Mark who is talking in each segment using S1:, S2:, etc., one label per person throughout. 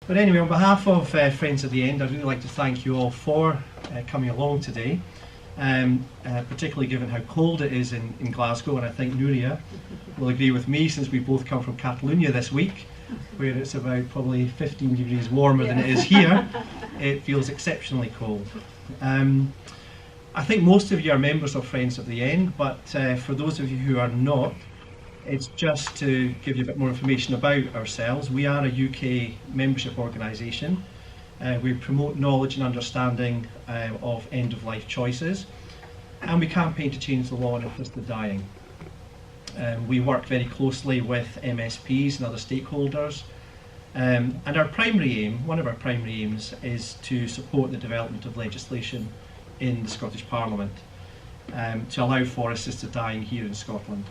S1: But anyway, on behalf of Friends at the End, I'd really like to thank you all for coming along today, particularly given how cold it is in Glasgow, and I think Nuria will agree with me, since we both come from Catalonia this week, where it's about probably 15 degrees warmer than it is here. It feels exceptionally cold. I think most of you are members of Friends at the End, but for those of you who are not, it's just to give you a bit more information about ourselves. We are a UK membership organisation. We promote knowledge and understanding of end-of-life choices, and we campaign to change the law on assisted dying. We work very closely with MSPs and other stakeholders, and our primary aim, one of our primary aims, is to support the development of legislation in the Scottish Parliament to allow for assisted dying here in Scotland.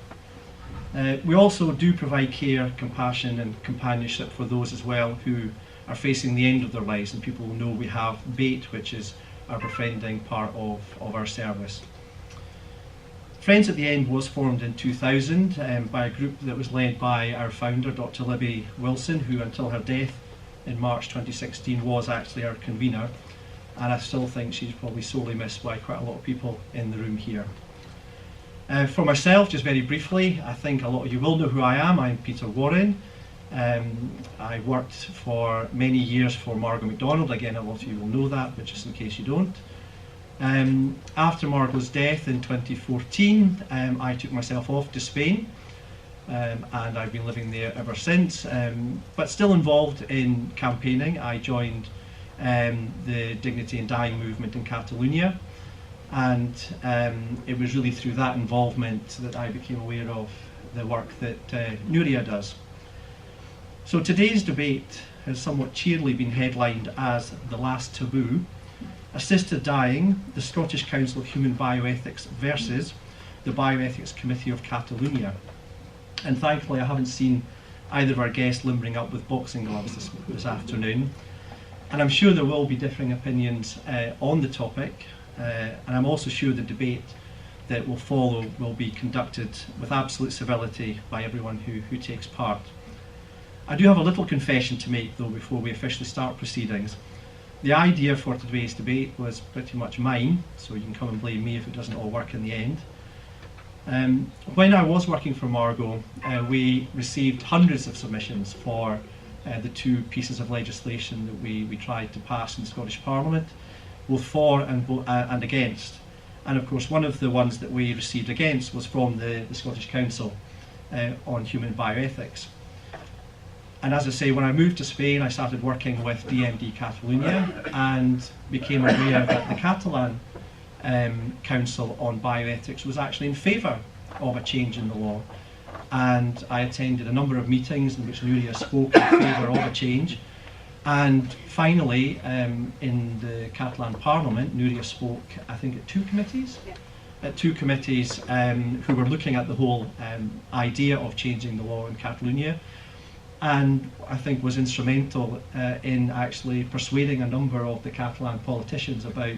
S1: We also do provide care, compassion and companionship for those as well who are facing the end of their lives, and people will know we have BAIT, which is our befriending part of our service. Friends at the End was formed in 2000 by a group that was led by our founder, Dr. Libby Wilson, who until her death in March 2016 was actually our convener, and I still think she's probably sorely missed by quite a lot of people in the room here. For myself, just very briefly, I think a lot of you will know who I am. I'm Peter Warren. I worked for many years for Margot MacDonald. Again, a lot of you will know that, but just in case you don't. After Margot's death in 2014, I took myself off to Spain, and I've been living there ever since, but still involved in campaigning. I joined the Dignity in Dying movement in Catalonia, and it was really through that involvement that I became aware of the work that Nuria does. So today's debate has somewhat cheerily been headlined as the Last Taboo: Assisted Dying, the Scottish Council of Human Bioethics versus the Bioethics Committee of Catalonia. And thankfully I haven't seen either of our guests limbering up with boxing gloves this afternoon. And I'm sure there will be differing opinions on the topic, and I'm also sure the debate that will follow will be conducted with absolute civility by everyone who takes part. I do have a little confession to make though before we officially start proceedings. The idea for today's debate was pretty much mine, so you can come and blame me if it doesn't all work in the end. When I was working for Margot, we received hundreds of submissions for the two pieces of legislation that we tried to pass in the Scottish Parliament, both for and against. And of course one of the ones that we received against was from the Scottish Council on Human Bioethics. And as I say, when I moved to Spain, I started working with DMD Catalonia and became aware that the Catalan Council on Bioethics was actually in favour of a change in the law. And I attended a number of meetings in which Nuria spoke in favour of a change. And finally, in the Catalan Parliament, Nuria spoke, I think, at two committees? Yeah. At two committees who were looking at the whole idea of changing the law in Catalonia, and I think was instrumental in actually persuading a number of the Catalan politicians about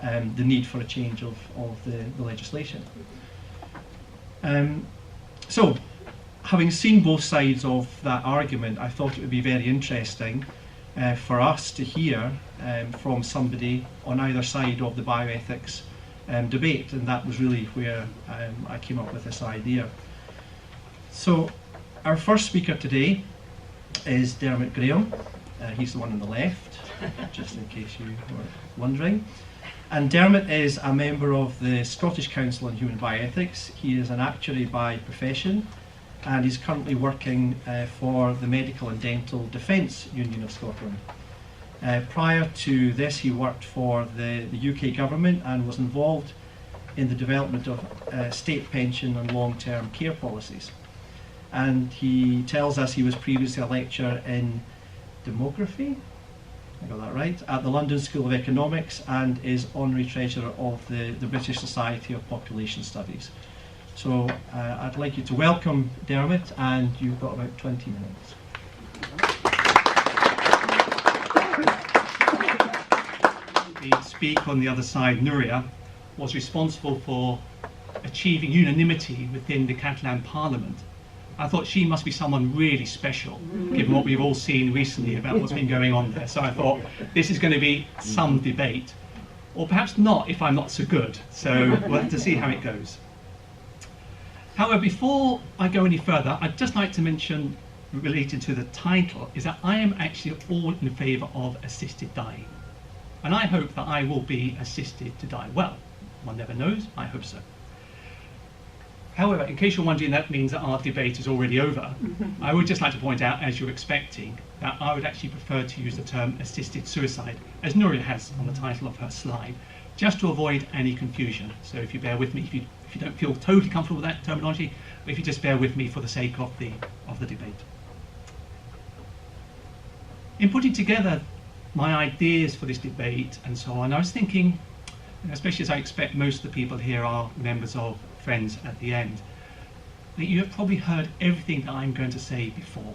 S1: the need for a change of the legislation. So, having seen both sides of that argument, I thought it would be very interesting for us to hear from somebody on either side of the bioethics debate, and that was really where I came up with this idea. So, our first speaker today is Dermot Graham. He's the one on the left, just in case you were wondering. And Dermot is a member of the Scottish Council on Human Bioethics. He is an actuary by profession, and he's currently working for the Medical and Dental Defence Union of Scotland. Prior to this, he worked for the UK government and was involved in the development of state pension and long-term care policies. And he tells us he was previously a lecturer in demography, I got that right, at the London School of Economics, and is honorary treasurer of the British Society of Population Studies. So I'd like you to welcome Dermot, and you've got about 20 minutes. The speaker on the other side, Nuria, was responsible for achieving unanimity within the Catalan Parliament
S2: I thought she must be someone really special, given what we've all seen recently about what's been going on there. So I thought, this is going to be some debate. Or perhaps not, if I'm not so good. So we'll have to see how it goes. However, before I go any further, I'd just like to mention, related to the title, is that I am actually all in favour of assisted dying. And I hope that I will be assisted to die well. One never knows, I hope so. However, in case you're wondering, that means that our debate is already over. I would just like to point out, as you're expecting, that I would actually prefer to use the term assisted suicide, as Nuria has on the title of her slide, just to avoid any confusion. So if you bear with me, if you don't feel totally comfortable with that terminology, but if you just bear with me for the sake of the debate. In putting together my ideas for this debate and so on, I was thinking, especially as I expect most of the people here are members of Friends at the End, that you have probably heard everything that I'm going to say before.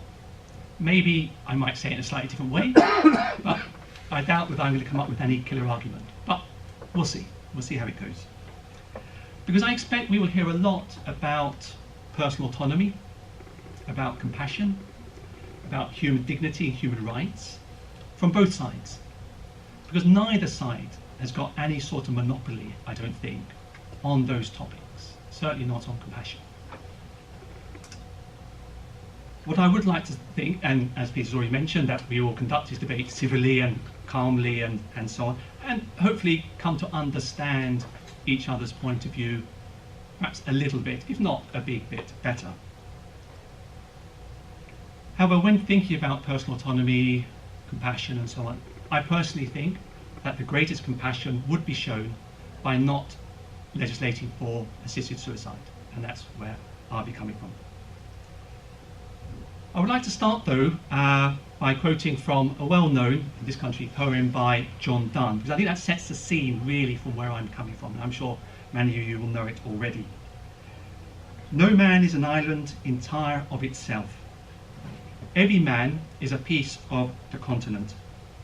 S2: Maybe I might say it in a slightly different way, but I doubt that I'm going to come up with any killer argument. But we'll see. We'll see how it goes. Because I expect we will hear a lot about personal autonomy, about compassion, about human dignity and human rights, from both sides. Because neither side has got any sort of monopoly, I don't think, on those topics. Certainly not on compassion. What I would like to think, and as Peter's already mentioned, that we all conduct this debate civilly and calmly and so on, and hopefully come to understand each other's point of view perhaps a little bit, if not a big bit, better. However, when thinking about personal autonomy, compassion and so on, I personally think that the greatest compassion would be shown by not legislating for assisted suicide, and that's where I'll be coming from. I would like to start though by quoting from a well-known, in this country, poem by John Donne, because I think that sets the scene really from where I'm coming from, and I'm sure many of you will know it already. No man is an island entire of itself. Every man is a piece of the continent,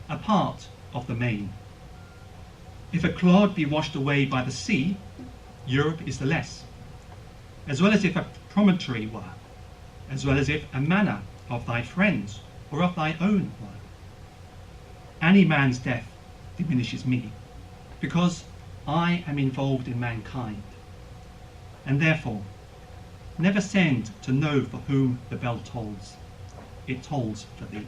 S2: a part of the main. If a clod be washed away by the sea, Europe is the less, as well as if a promontory were, as well as if a manor of thy friends or of thy own were. Any man's death diminishes me, because I am involved in mankind, and therefore never send to know for whom the bell tolls. It tolls for thee.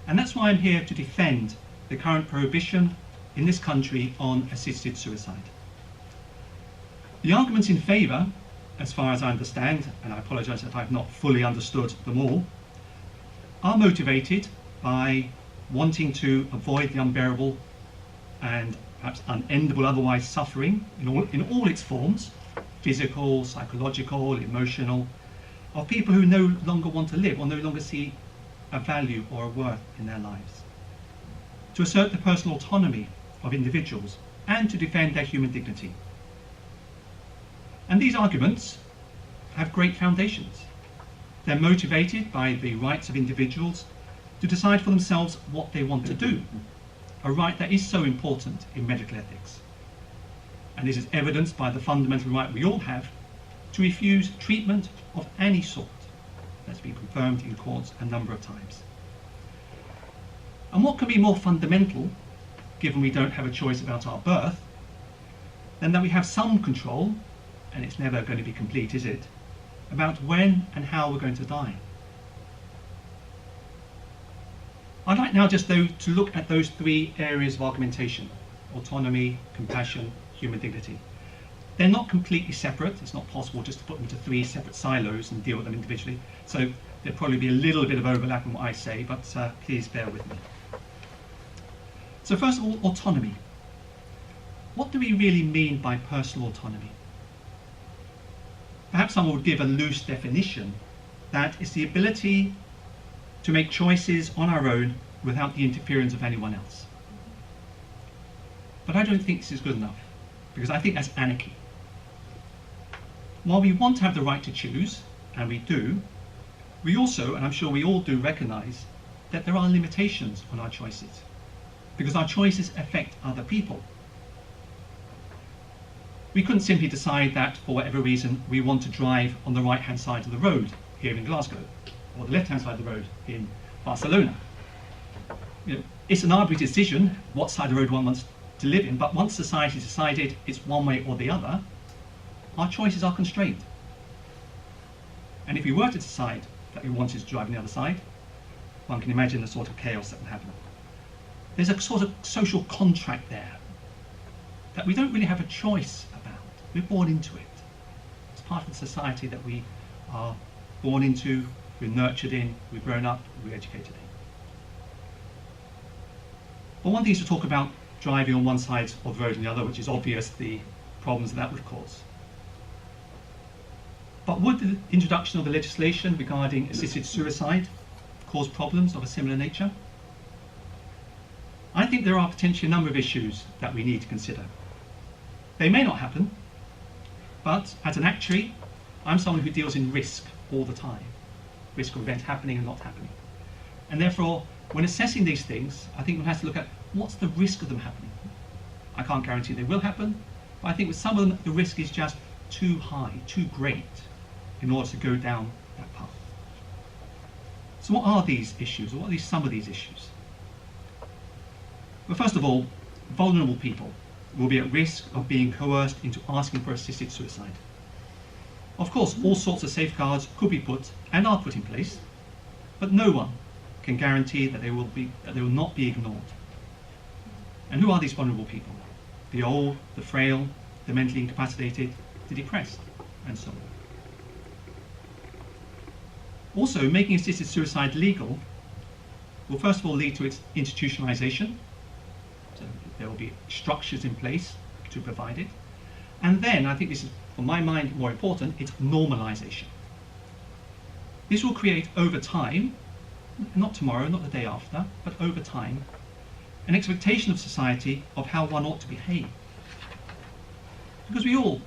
S2: And that's why I'm here to defend the current prohibition in this country on assisted suicide. The arguments in favour, as far as I understand, and I apologise if I've not fully understood them all, are motivated by wanting to avoid the unbearable and perhaps unendable otherwise suffering in all its forms, physical, psychological, emotional, of people who no longer want to live or no longer see a value or a worth in their lives. To assert the personal autonomy of individuals and to defend their human dignity. And these arguments have great foundations. They're motivated by the rights of individuals to decide for themselves what they want to do, a right that is so important in medical ethics. And this is evidenced by the fundamental right we all have to refuse treatment of any sort. That's been confirmed in courts a number of times. And what can be more fundamental, given we don't have a choice about our birth, than that we have some control, and it's never going to be complete, is it, about when and how we're going to die. I'd like now just though to look at those three areas of argumentation: autonomy, compassion, human dignity. They're not completely separate. It's not possible just to put them into three separate silos and deal with them individually. So there'll probably be a little bit of overlap in what I say, but please bear with me. So first of all, autonomy. What do we really mean by personal autonomy? Perhaps someone would give a loose definition, that is the ability to make choices on our own without the interference of anyone else. But I don't think this is good enough, because I think that's anarchy. While we want to have the right to choose, and we do, we also, and I'm sure we all do, recognise that there are limitations on our choices, because our choices affect other people. We couldn't simply decide that, for whatever reason, we want to drive on the right-hand side of the road here in Glasgow, or the left-hand side of the road in Barcelona. It's an arbitrary decision what side of the road one wants to live in, but once society has decided it's one way or the other, our choices are constrained. And if we were to decide that we wanted to drive on the other side, one can imagine the sort of chaos that would happen. There's a sort of social contract there that we don't really have a choice about. We're born into it. It's part of the society that we are born into, we're nurtured in, we've grown up, we're educated in. But one thing is to talk about driving on one side of the road and the other, which is obvious the problems that would cause. But would the introduction of the legislation regarding assisted suicide cause problems of a similar nature? I think there are potentially a number of issues that we need to consider. They may not happen, but as an actuary, I'm someone who deals in risk all the time. Risk of events happening and not happening. And therefore, when assessing these things, I think one has to look at what's the risk of them happening. I can't guarantee they will happen, but I think with some of them, the risk is just too high, too great, in order to go down that path. So what are these issues, or what are some of these issues? Well, first of all, vulnerable people will be at risk of being coerced into asking for assisted suicide. Of course, all sorts of safeguards could be put and are put in place, but no one can guarantee that they will not be ignored. And who are these vulnerable people? The old, the frail, the mentally incapacitated, the depressed, and so on. Also, making assisted suicide legal will first of all lead to its institutionalization. So there will be structures in place to provide it. And then, I think this is, for my mind, more important, it's normalization. This will create over time, not tomorrow, not the day after, but over time, an expectation of society of how one ought to behave. Because we all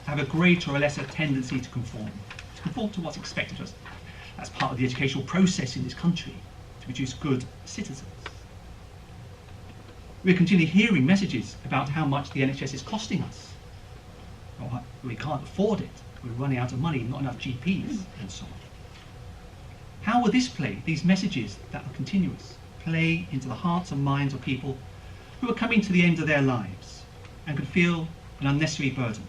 S2: have a greater or lesser tendency to conform to what's expected of us. That's part of the educational process in this country, to produce good citizens. We're continually hearing messages about how much the NHS is costing us. Or we can't afford it, we're running out of money, not enough GPs, and so on. How will this play, these messages that are continuous, play into the hearts and minds of people who are coming to the end of their lives and could feel an unnecessary burden?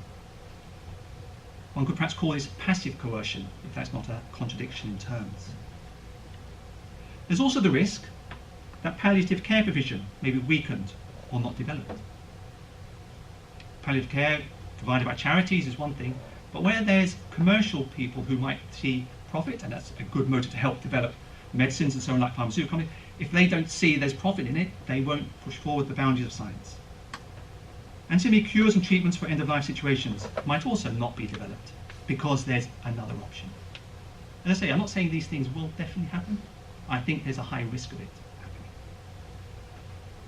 S2: One could perhaps call this passive coercion, if that's not a contradiction in terms. There's also the risk that palliative care provision may be weakened or not developed. Palliative care provided by charities is one thing, but where there's commercial people who might see profit, and that's a good motive to help develop medicines and so on, like pharmaceutical companies, if they don't see there's profit in it, they won't push forward the boundaries of science. And similarly, cures and treatments for end-of-life situations might also not be developed because there's another option. And I say, I'm not saying these things will definitely happen. I think there's a high risk of it happening.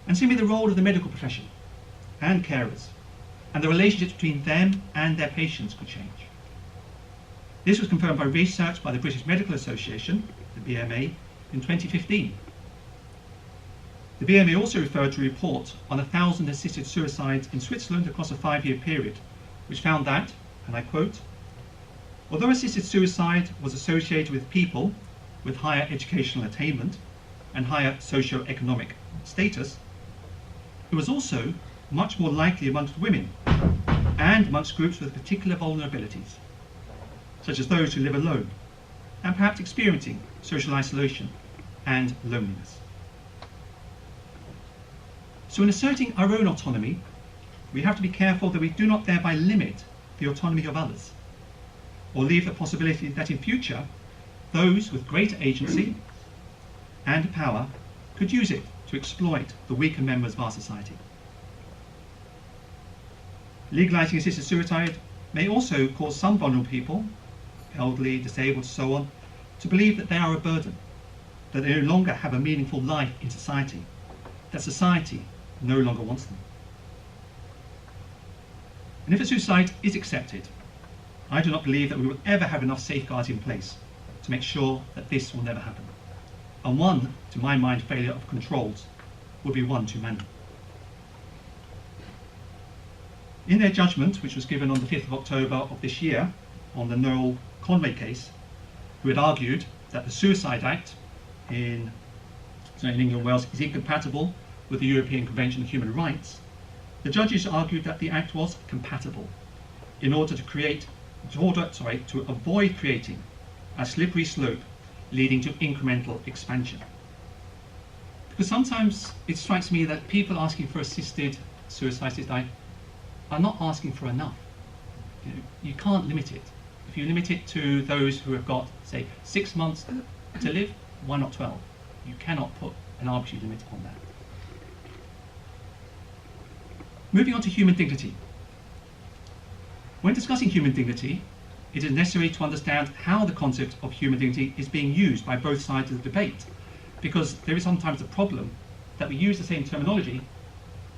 S2: And similarly, the role of the medical profession and carers and the relationships between them and their patients could change. This was confirmed by research by the British Medical Association, the BMA, in 2015. The BMA also referred to a report on 1,000 assisted suicides in Switzerland across a 5-year period, which found that, and I quote, although assisted suicide was associated with people with higher educational attainment and higher socio-economic status, it was also much more likely amongst women and amongst groups with particular vulnerabilities, such as those who live alone and perhaps experiencing social isolation and loneliness. So in asserting our own autonomy, we have to be careful that we do not thereby limit the autonomy of others, or leave the possibility that in future, those with greater agency and power could use it to exploit the weaker members of our society. Legalising assisted suicide may also cause some vulnerable people, elderly, disabled, so on, to believe that they are a burden, that they no longer have a meaningful life in society, that society no longer wants them. And if a suicide is accepted, I do not believe that we will ever have enough safeguards in place to make sure that this will never happen. And one, to my mind, failure of controls would be one too many. In their judgment, which was given on the 5th of October of this year on the Noel Conway case, who had argued that the Suicide Act in England and Wales is incompatible with the European Convention of Human Rights, the judges argued that the Act was compatible in order to avoid creating a slippery slope leading to incremental expansion. Because sometimes it strikes me that people asking for assisted suicide are not asking for enough. You can't limit it. If you limit it to those who have got, say, 6 months to live, why not 12? You cannot put an arbitrary limit on that. Moving on to human dignity. When discussing human dignity, it is necessary to understand how the concept of human dignity is being used by both sides of the debate, because there is sometimes a problem that we use the same terminology,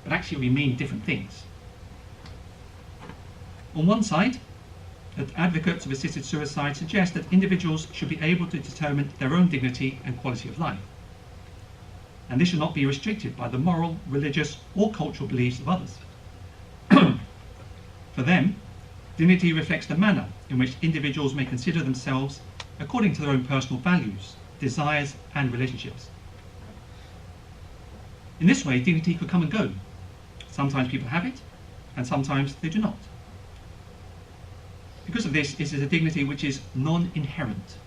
S2: but actually we mean different things. On one side, advocates of assisted suicide suggest that individuals should be able to determine their own dignity and quality of life, and this should not be restricted by the moral, religious, or cultural beliefs of others. For them, dignity reflects the manner in which individuals may consider themselves according to their own personal values, desires, and relationships. In this way, dignity could come and go. Sometimes people have it, and sometimes they do not. Because of this, it is a dignity which is non-inherent.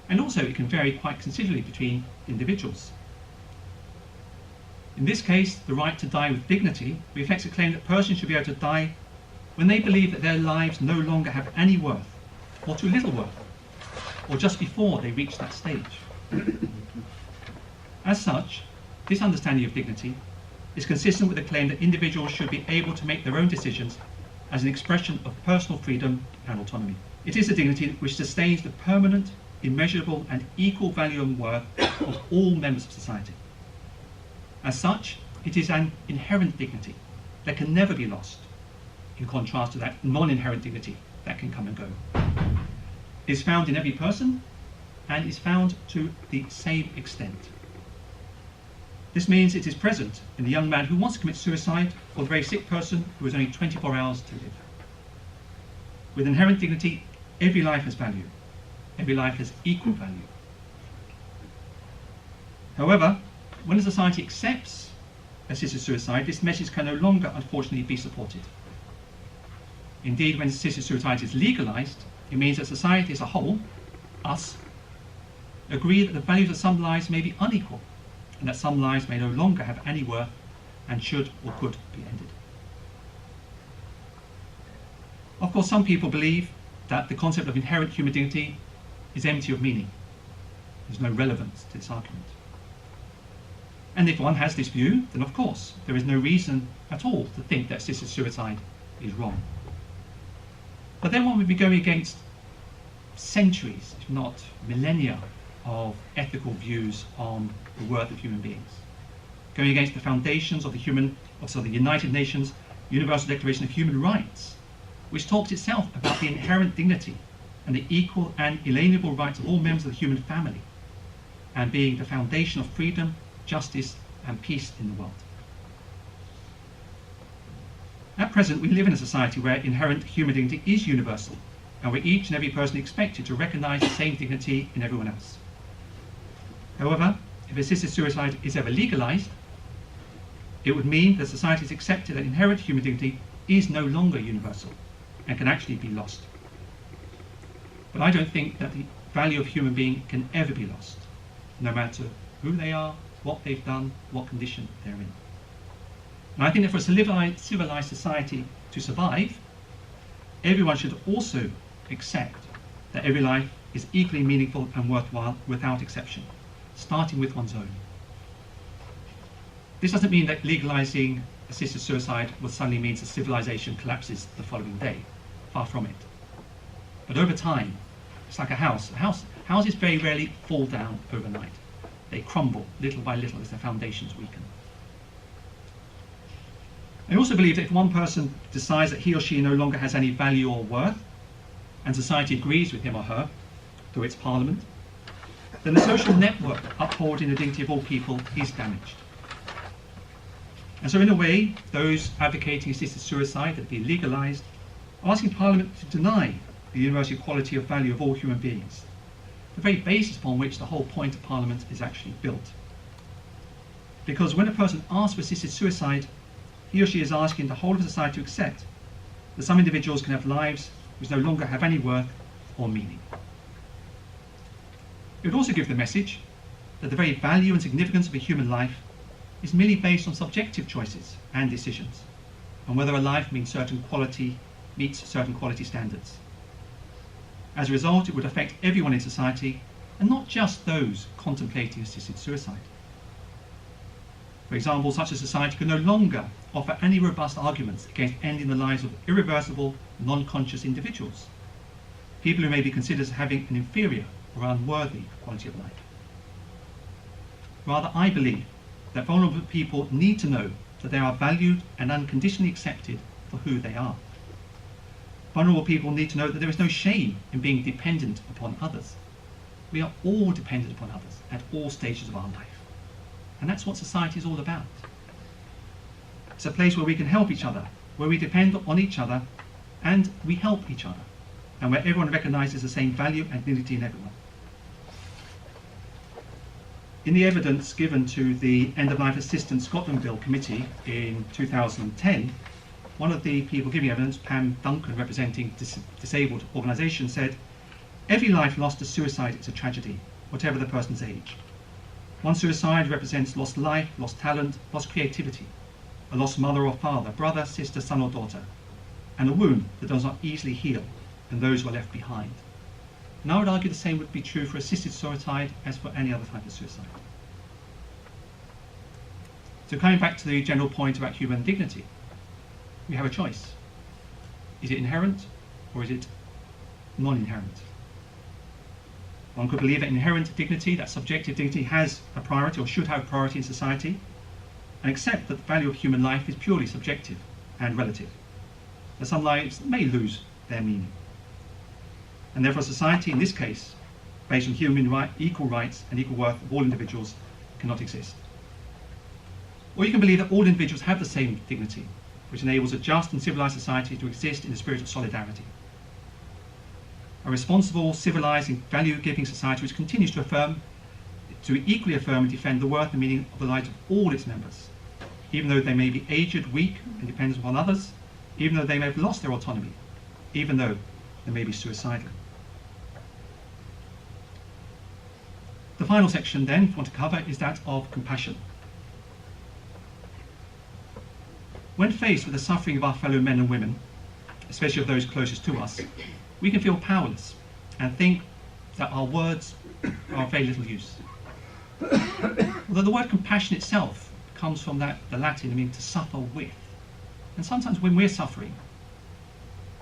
S2: And also, it can vary quite considerably between individuals. In this case, the right to die with dignity reflects a claim that persons should be able to die when they believe that their lives no longer have any worth, or too little worth, or just before they reach that stage. As such, this understanding of dignity is consistent with the claim that individuals should be able to make their own decisions as an expression of personal freedom and autonomy. It is a dignity which sustains the permanent, immeasurable, and equal value and worth of all members of society. As such, it is an inherent dignity that can never be lost, in contrast to that non-inherent dignity that can come and go. It is found in every person and is found to the same extent. This means it is present in the young man who wants to commit suicide or the very sick person who has only 24 hours to live. With inherent dignity, every life has value. Every life has equal value. However, when a society accepts assisted suicide, this message can no longer, unfortunately, be supported. Indeed, when assisted suicide is legalized, it means that society as a whole, us, agree that the values of some lives may be unequal, and that some lives may no longer have any worth and should or could be ended. Of course, some people believe that the concept of inherent human dignity is empty of meaning. There's no relevance to this argument. And if one has this view, then of course, there is no reason at all to think that assisted suicide is wrong. But then one would be going against centuries, if not millennia, of ethical views on the worth of human beings, going against the foundations of the United Nations Universal Declaration of Human Rights, which talks itself about the inherent dignity and the equal and inalienable rights of all members of the human family, and being the foundation of freedom, justice, and peace in the world. At present, we live in a society where inherent human dignity is universal, and where each and every person is expected to recognise the same dignity in everyone else. However, if assisted suicide is ever legalised, it would mean that society has accepted that inherent human dignity is no longer universal and can actually be lost. But I don't think that the value of a human being can ever be lost, no matter who they are, what they've done, what condition they're in. And I think that for a civilized society to survive, everyone should also accept that every life is equally meaningful and worthwhile without exception, starting with one's own. This doesn't mean that legalizing assisted suicide will suddenly mean that civilization collapses the following day. Far from it. But over time, it's like a house. Houses very rarely fall down overnight. They crumble little by little as their foundations weaken. I also believe that if one person decides that he or she no longer has any value or worth, and society agrees with him or her through its parliament, then the social network upholding the dignity of all people is damaged. And so in a way, those advocating assisted suicide that be legalised are asking Parliament to deny the universal equality of value of all human beings, the very basis upon which the whole point of Parliament is actually built. Because when a person asks for assisted suicide, he or she is asking the whole of society to accept that some individuals can have lives which no longer have any worth or meaning. It would also give the message that the very value and significance of a human life is merely based on subjective choices and decisions, and whether a life meets certain quality standards. As a result, it would affect everyone in society, and not just those contemplating assisted suicide. For example, such a society could no longer offer any robust arguments against ending the lives of irreversible, non-conscious individuals, people who may be considered as having an inferior or unworthy quality of life. Rather, I believe that vulnerable people need to know that they are valued and unconditionally accepted for who they are. Vulnerable people need to know that there is no shame in being dependent upon others. We are all dependent upon others at all stages of our life. And that's what society is all about. It's a place where we can help each other, where we depend on each other and we help each other, and where everyone recognises the same value and dignity in everyone. In the evidence given to the End of Life Assistance Scotland Bill Committee in 2010, one of the people giving evidence, Pam Duncan, representing disabled organisations, said, "Every life lost to suicide is a tragedy, whatever the person's age. One suicide represents lost life, lost talent, lost creativity, a lost mother or father, brother, sister, son or daughter, and a wound that does not easily heal, and those who are left behind." And I would argue the same would be true for assisted suicide as for any other type of suicide. So coming back to the general point about human dignity, we have a choice. Is it inherent or is it non-inherent? One could believe that inherent dignity, that subjective dignity, has a priority or should have a priority in society, and accept that the value of human life is purely subjective and relative, that some lives may lose their meaning. And therefore society, in this case, based on equal rights and equal worth of all individuals, cannot exist. Or you can believe that all individuals have the same dignity, which enables a just and civilised society to exist in a spirit of solidarity. A responsible, civilised, and value-giving society which continues to equally affirm and defend the worth and meaning of the lives of all its members, even though they may be aged, weak, and dependent upon others, even though they may have lost their autonomy, even though they may be suicidal. The final section then I want to cover is that of compassion. When faced with the suffering of our fellow men and women, especially of those closest to us, we can feel powerless and think that our words are of very little use. Although the word compassion itself comes from the Latin, meaning to suffer with. And sometimes when we're suffering,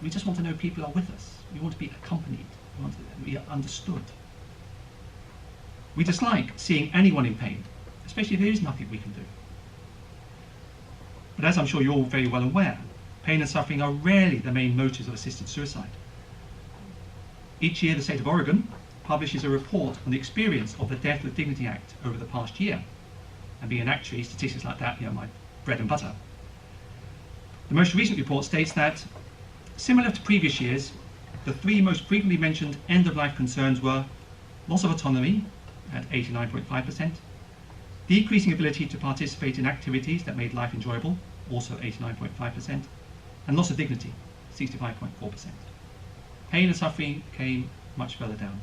S2: we just want to know people are with us. We want to be accompanied. We want to be understood. We dislike seeing anyone in pain, especially if there is nothing we can do. But as I'm sure you're all very well aware, pain and suffering are rarely the main motives of assisted suicide. Each year, the state of Oregon publishes a report on the experience of the Death with Dignity Act over the past year. And being an actuary, statistics like that, my bread and butter. The most recent report states that, similar to previous years, the three most frequently mentioned end-of-life concerns were loss of autonomy at 89.5%, decreasing ability to participate in activities that made life enjoyable, also 89.5%, and loss of dignity, 65.4%. Pain and suffering came much further down.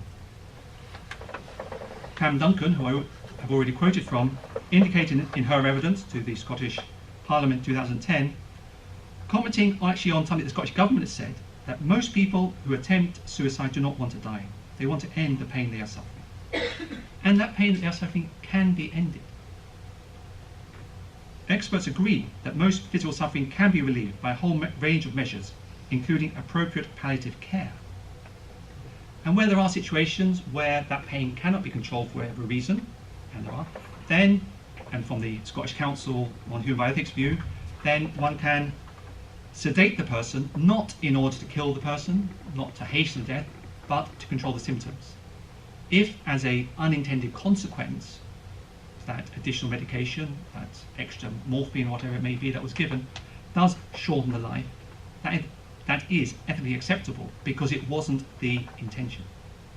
S2: Pam Duncan, who I have already quoted from, indicated in her evidence to the Scottish Parliament in 2010, commenting actually on something the Scottish Government has said, that most people who attempt suicide do not want to die. They want to end the pain they are suffering. And that pain that they are suffering can be ended. Experts agree that most physical suffering can be relieved by a whole range of measures, including appropriate palliative care. And where there are situations where that pain cannot be controlled for whatever reason, and there are, then, and from the Scottish Council on Human Bioethics view, then one can sedate the person, not in order to kill the person, not to hasten death, but to control the symptoms. If, as an unintended consequence, that additional medication, that extra morphine, whatever it may be, that was given, does shorten the life, that is ethically acceptable because it wasn't the intention.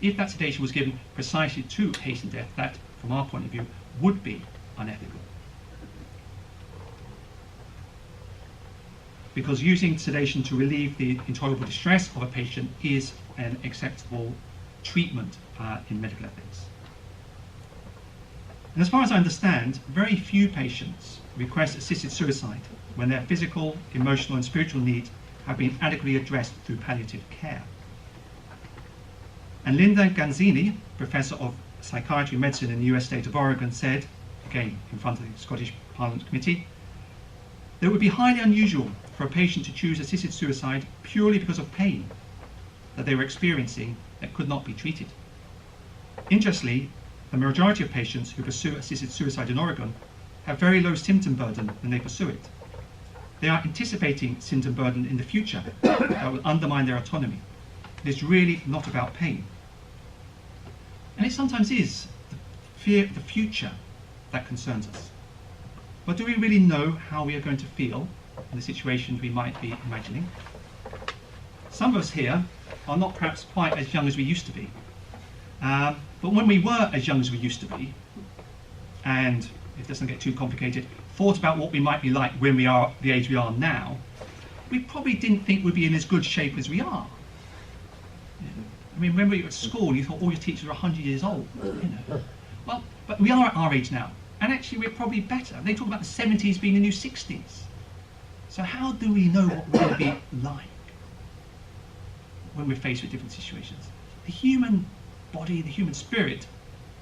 S2: If that sedation was given precisely to hasten death, that, from our point of view, would be unethical. Because using sedation to relieve the intolerable distress of a patient is an acceptable treatment in medical ethics. And as far as I understand, very few patients request assisted suicide when their physical, emotional and spiritual needs have been adequately addressed through palliative care. And Linda Ganzini, Professor of Psychiatry and Medicine in the US state of Oregon, said, again in front of the Scottish Parliament Committee, that it would be highly unusual for a patient to choose assisted suicide purely because of pain that they were experiencing that could not be treated. Interestingly, the majority of patients who pursue assisted suicide in Oregon have very low symptom burden when they pursue it. They are anticipating symptom burden in the future that will undermine their autonomy. It is really not about pain. And it sometimes is the fear of the future that concerns us. But do we really know how we are going to feel in the situations we might be imagining? Some of us here are not perhaps quite as young as we used to be. But when we were as young as we used to be, and if it doesn't get too complicated, thought about what we might be like when we are the age we are now, we probably didn't think we'd be in as good shape as we are. I mean, when we were at school, you thought all your teachers were 100 years old. Well, but we are at our age now, and actually we're probably better. They talk about the 70s being the new 60s. So how do we know what we're going to be like when we're faced with different situations? The human body, the human spirit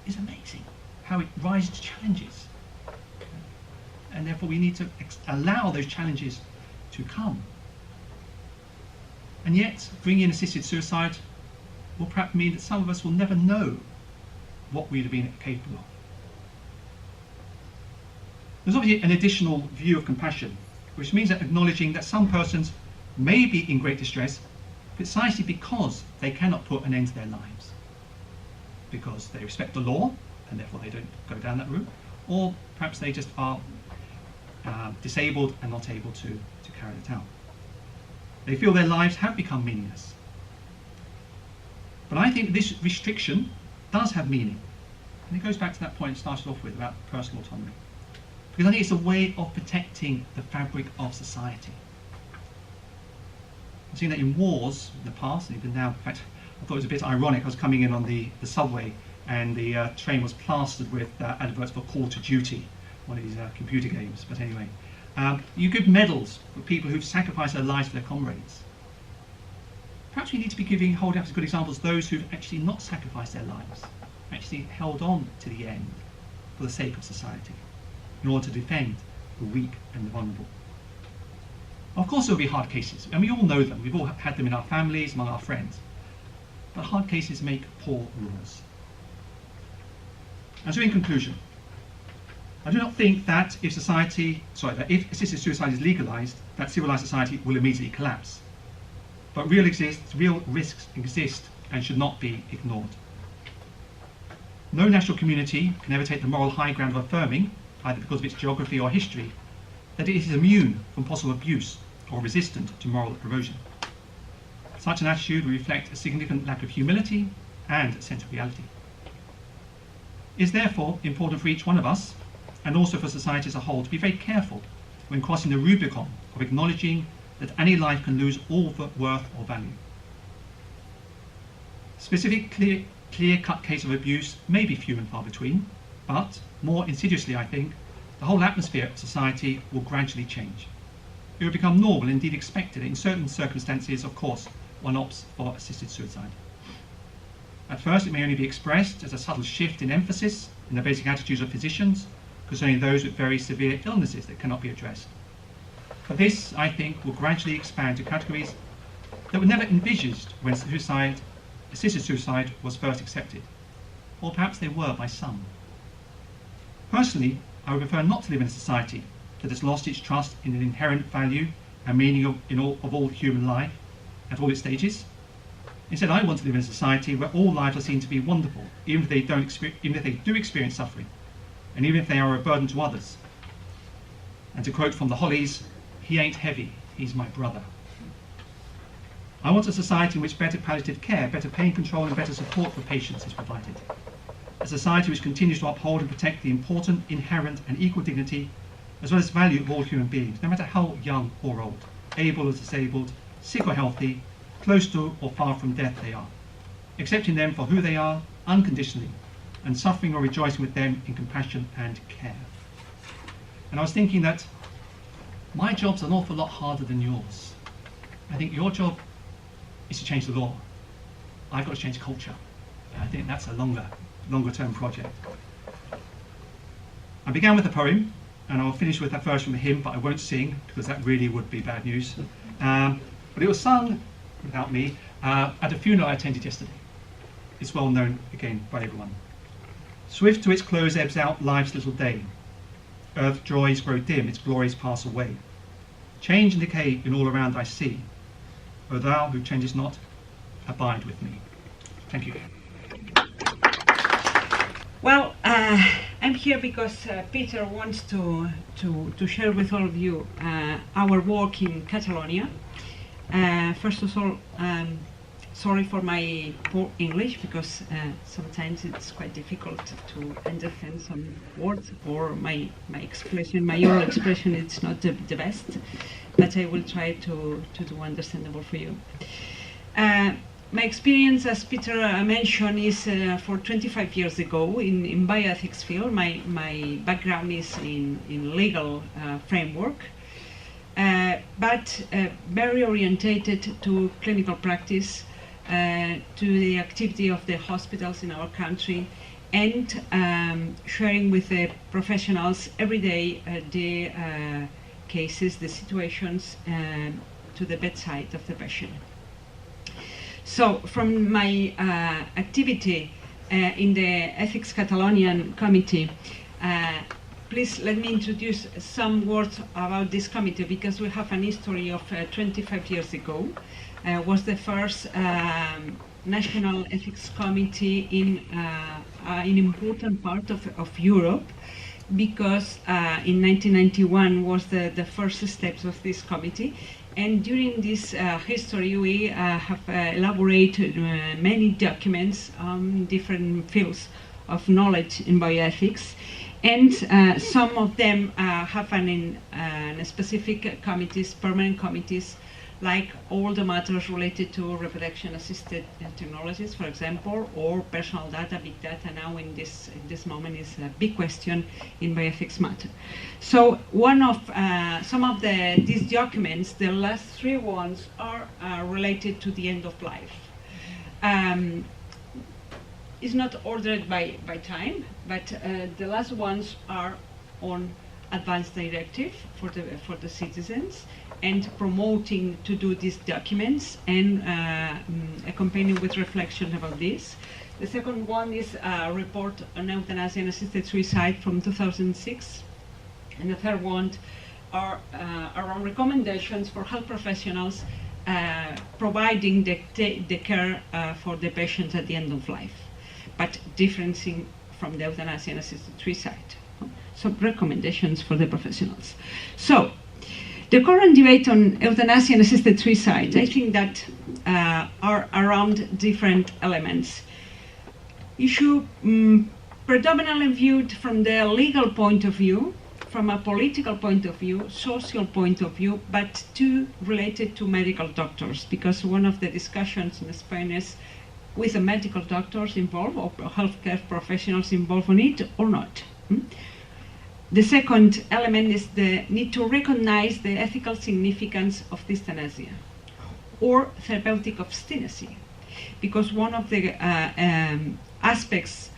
S2: is amazing, how it rises to challenges. And therefore we need to allow those challenges to come. And yet, bringing in assisted suicide will perhaps mean that some of us will never know what we'd have been capable of. There's obviously an additional view of compassion, which means that acknowledging that some persons may be in great distress precisely because they cannot put an end to their lives, because they respect the law and therefore they don't go down that route, or perhaps they just are disabled and not able to carry it out. They feel their lives have become meaningless. But I think this restriction does have meaning. And it goes back to that point I started off with about personal autonomy. Because I think it's a way of protecting the fabric of society. I've seen that in wars in the past, and even now, in fact, I thought it was a bit ironic. I was coming in on the subway and the train was plastered with adverts for Call to Duty, one of these computer games. But anyway, you give medals for people who've sacrificed their lives for their comrades. Perhaps we need to be holding up as good examples those who've actually not sacrificed their lives, actually held on to the end for the sake of society, in order to defend the weak and the vulnerable. Of course there will be hard cases, and we all know them. We've all had them in our families, among our friends. But hard cases make poor rules. And so in conclusion, I do not think that if assisted suicide is legalised, that civilised society will immediately collapse. But real risks exist and should not be ignored. No national community can ever take the moral high ground of affirming, either because of its geography or history, that it is immune from possible abuse or resistant to moral erosion. Such an attitude will reflect a significant lack of humility and a sense of reality. It is therefore important for each one of us, and also for society as a whole, to be very careful when crossing the Rubicon of acknowledging that any life can lose all worth or value. Specific clear-cut cases of abuse may be few and far between, but more insidiously, I think, the whole atmosphere of society will gradually change. It will become normal, indeed expected. In certain circumstances, of course, one opts for assisted suicide. At first, it may only be expressed as a subtle shift in emphasis in the basic attitudes of physicians concerning those with very severe illnesses that cannot be addressed. But this, I think, will gradually expand to categories that were never envisaged when assisted suicide was first accepted, or perhaps they were by some. Personally, I would prefer not to live in a society that has lost its trust in an inherent value and meaning of all human life at all its stages. Instead, I want to live in a society where all lives are seen to be wonderful, even if they do experience suffering, and even if they are a burden to others. And to quote from the Hollies, "He ain't heavy, he's my brother." I want a society in which better palliative care, better pain control and better support for patients is provided. A society which continues to uphold and protect the important, inherent and equal dignity as well as value of all human beings, no matter how young or old, able or disabled, sick or healthy, close to or far from death they are, accepting them for who they are unconditionally and suffering or rejoicing with them in compassion and care. And I was thinking that my job's an awful lot harder than yours. I think your job is to change the law. I've got to change culture. And I think that's a longer term project. I began with a poem, and I'll finish with a verse from a hymn, but I won't sing because that really would be bad news. But it was sung without me at a funeral I attended yesterday. It's well known again by everyone. Swift to its close ebbs out life's little day. Earth's joys grow dim, its glories pass away. Change and decay in all around I see. O thou who changest not, abide with me. Thank you.
S3: Well, I'm here because Peter wants to share with all of you our work in Catalonia. First of all, sorry for my poor English, because sometimes it's quite difficult to understand some words, or my expression, my oral expression, it's not the best, but I will try to do understandable for you. My experience, as Peter mentioned, is for 25 years ago in bioethics field. My background is in legal framework, but very orientated to clinical practice, to the activity of the hospitals in our country, and sharing with the professionals every day the cases, the situations to the bedside of the patient. So from my activity in the Ethics Catalonian Committee, please let me introduce some words about this committee, because we have an history of 25 years ago. Was the first national ethics committee in an important part of Europe, because in 1991 was the first steps of this committee. And during this history, we have elaborated many documents on different fields of knowledge in bioethics, and some of them have specific committees, permanent committees, like all the matters related to reproduction-assisted technologies, for example, or personal data, big data. Now, in this moment, is a big question in bioethics matter. So, one of some of these documents, the last three ones, are related to the end of life. It's not ordered by time, but the last ones are on advance directive for the citizens, and promoting to do these documents and accompanying with reflection about this. The second one is a report on euthanasia and assisted suicide from 2006, and the third one are around recommendations for health professionals providing the care for the patients at the end of life, but differencing from the euthanasia and assisted suicide. Some recommendations for the professionals. So, the current debate on euthanasia and assisted suicide, I think that are around different elements. Issue predominantly viewed from the legal point of view, from a political point of view, social point of view, but two related to medical doctors, because one of the discussions in Spain is with the medical doctors involved, or healthcare professionals involved in it, or not. The second element is the need to recognize the ethical significance of euthanasia or therapeutic obstinacy, because one of the aspects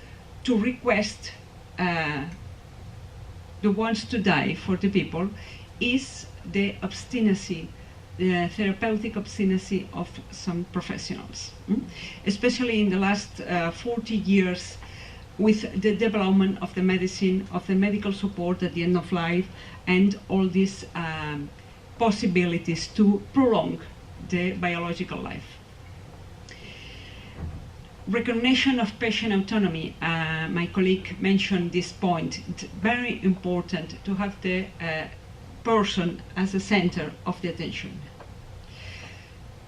S3: to request the ones to die for the people is the obstinacy, the therapeutic obstinacy of some professionals, especially in the last 40 years, with the development of the medicine, of the medical support at the end of life, and all these possibilities to prolong the biological life. recognition of patient autonomy. My colleague mentioned this point. It's very important to have the person as the center of the attention.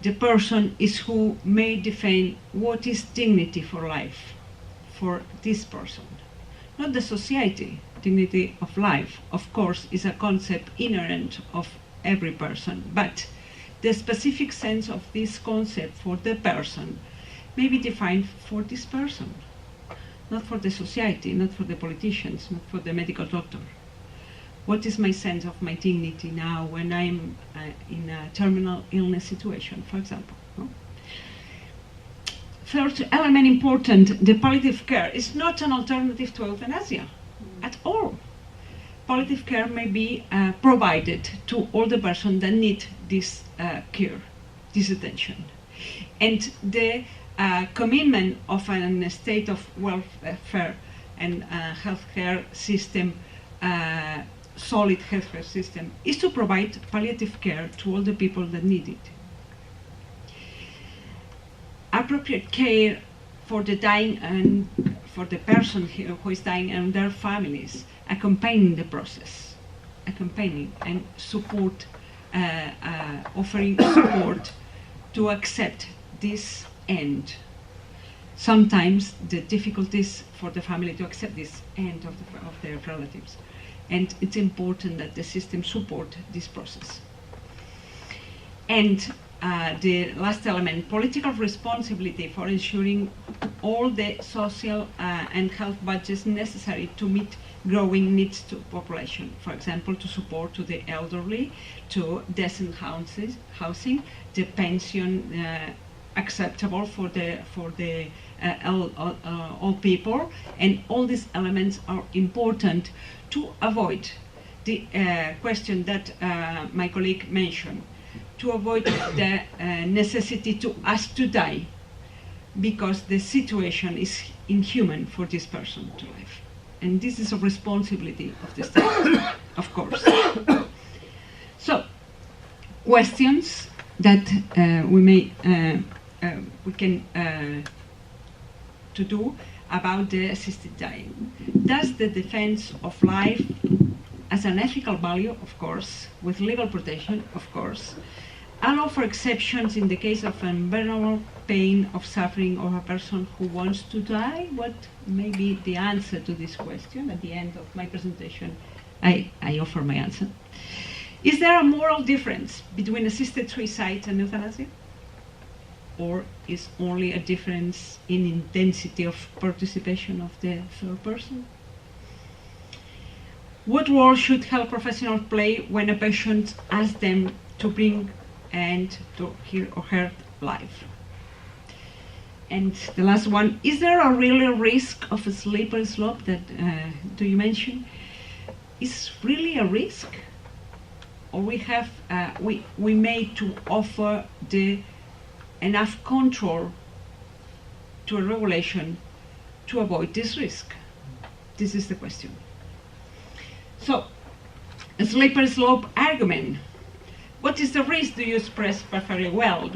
S3: The person is who may define what is dignity for life for this person, not the society. Dignity of life, of course, is a concept inherent of every person, but the specific sense of this concept for the person may be defined for this person, not for the society, not for the politicians, not for the medical doctor. What is my sense of my dignity now when I'm in a terminal illness situation, for example? No? Third element important, the palliative care is not an alternative to euthanasia at all. Palliative care may be provided to all the persons that need this care, this attention. And the commitment of a state of welfare and healthcare system, solid healthcare system, is to provide palliative care to all the people that need it. Appropriate care for the dying and for the person who is dying and their families, accompanying the process, accompanying and support, offering support to accept this end. Sometimes the difficulties for the family to accept this end of their relatives. And it's important that the system support this process. And the last element, political responsibility for ensuring all the social and health budgets necessary to meet growing needs to population. For example, to support to the elderly, to decent housing, the pension acceptable for the old people, and all these elements are important to avoid the question that my colleague mentioned, to avoid the necessity to ask to die because the situation is inhuman for this person to live. And this is a responsibility of the state, of course. So, questions that we can to do about the assisted dying. Does the defense of life as an ethical value, of course, with legal protection, of course, allow for exceptions in the case of unbearable pain of suffering of a person who wants to die? What may be the answer to this question? At the end of my presentation, I offer my answer. Is there a moral difference between assisted suicide and euthanasia? Or is only a difference in intensity of participation of the third person? What role should health professionals play when a patient asks them to bring end to his or her life? And the last one, is there a real risk of a slippery slope that do you mention? Is really a risk? Or we have we made to offer the enough control to a regulation to avoid this risk? This is the question. So, a slippery slope argument. What is the risk? Do you express perfectly well?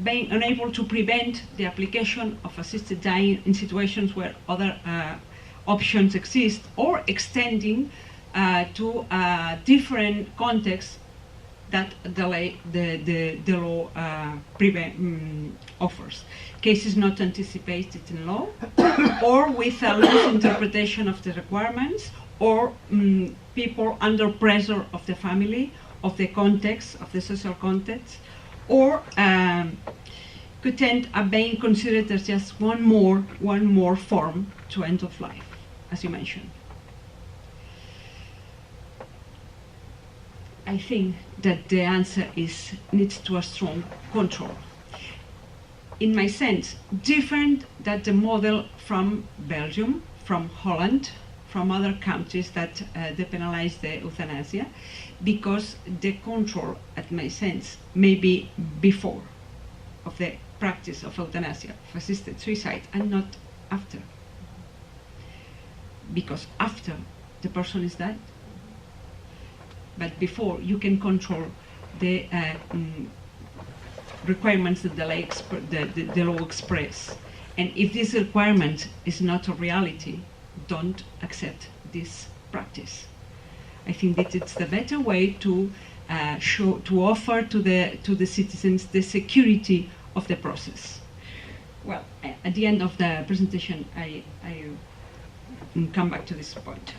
S3: Being unable to prevent the application of assisted dying in situations where other options exist, or extending to different contexts that the law offers. Cases not anticipated in law, or with a loose interpretation of the requirements, or people under pressure of the family, of the context, of the social context, or could tend to being considered as just one more form to end of life, as you mentioned. I think that the answer needs to a strong control. In my sense, different than the model from Belgium, from Holland, from other countries that depenalize the euthanasia, because the control, at my sense, may be before of the practice of euthanasia, of assisted suicide, and not after. Because after, the person is dead. But before, you can control the requirements that the law express. And if this requirement is not a reality, don't accept this practice. I think that it's the better way to offer to the citizens the security of the process. Well, at the end of the presentation, I come back to this point.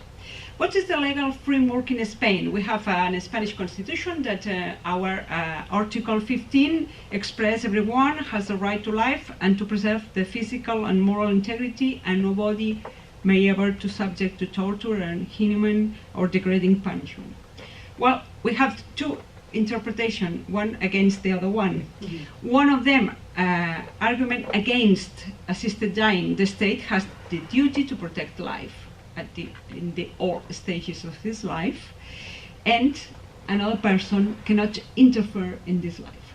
S3: What is the legal framework in Spain? We have a Spanish constitution that our Article 15 expresses everyone has the right to life and to preserve the physical and moral integrity, and nobody may ever to subject to torture and inhuman or degrading punishment. Well, we have two interpretations, one against the other one. Mm-hmm. One of them, argument against assisted dying. The state has the duty to protect life in all stages of his life, and another person cannot interfere in this life.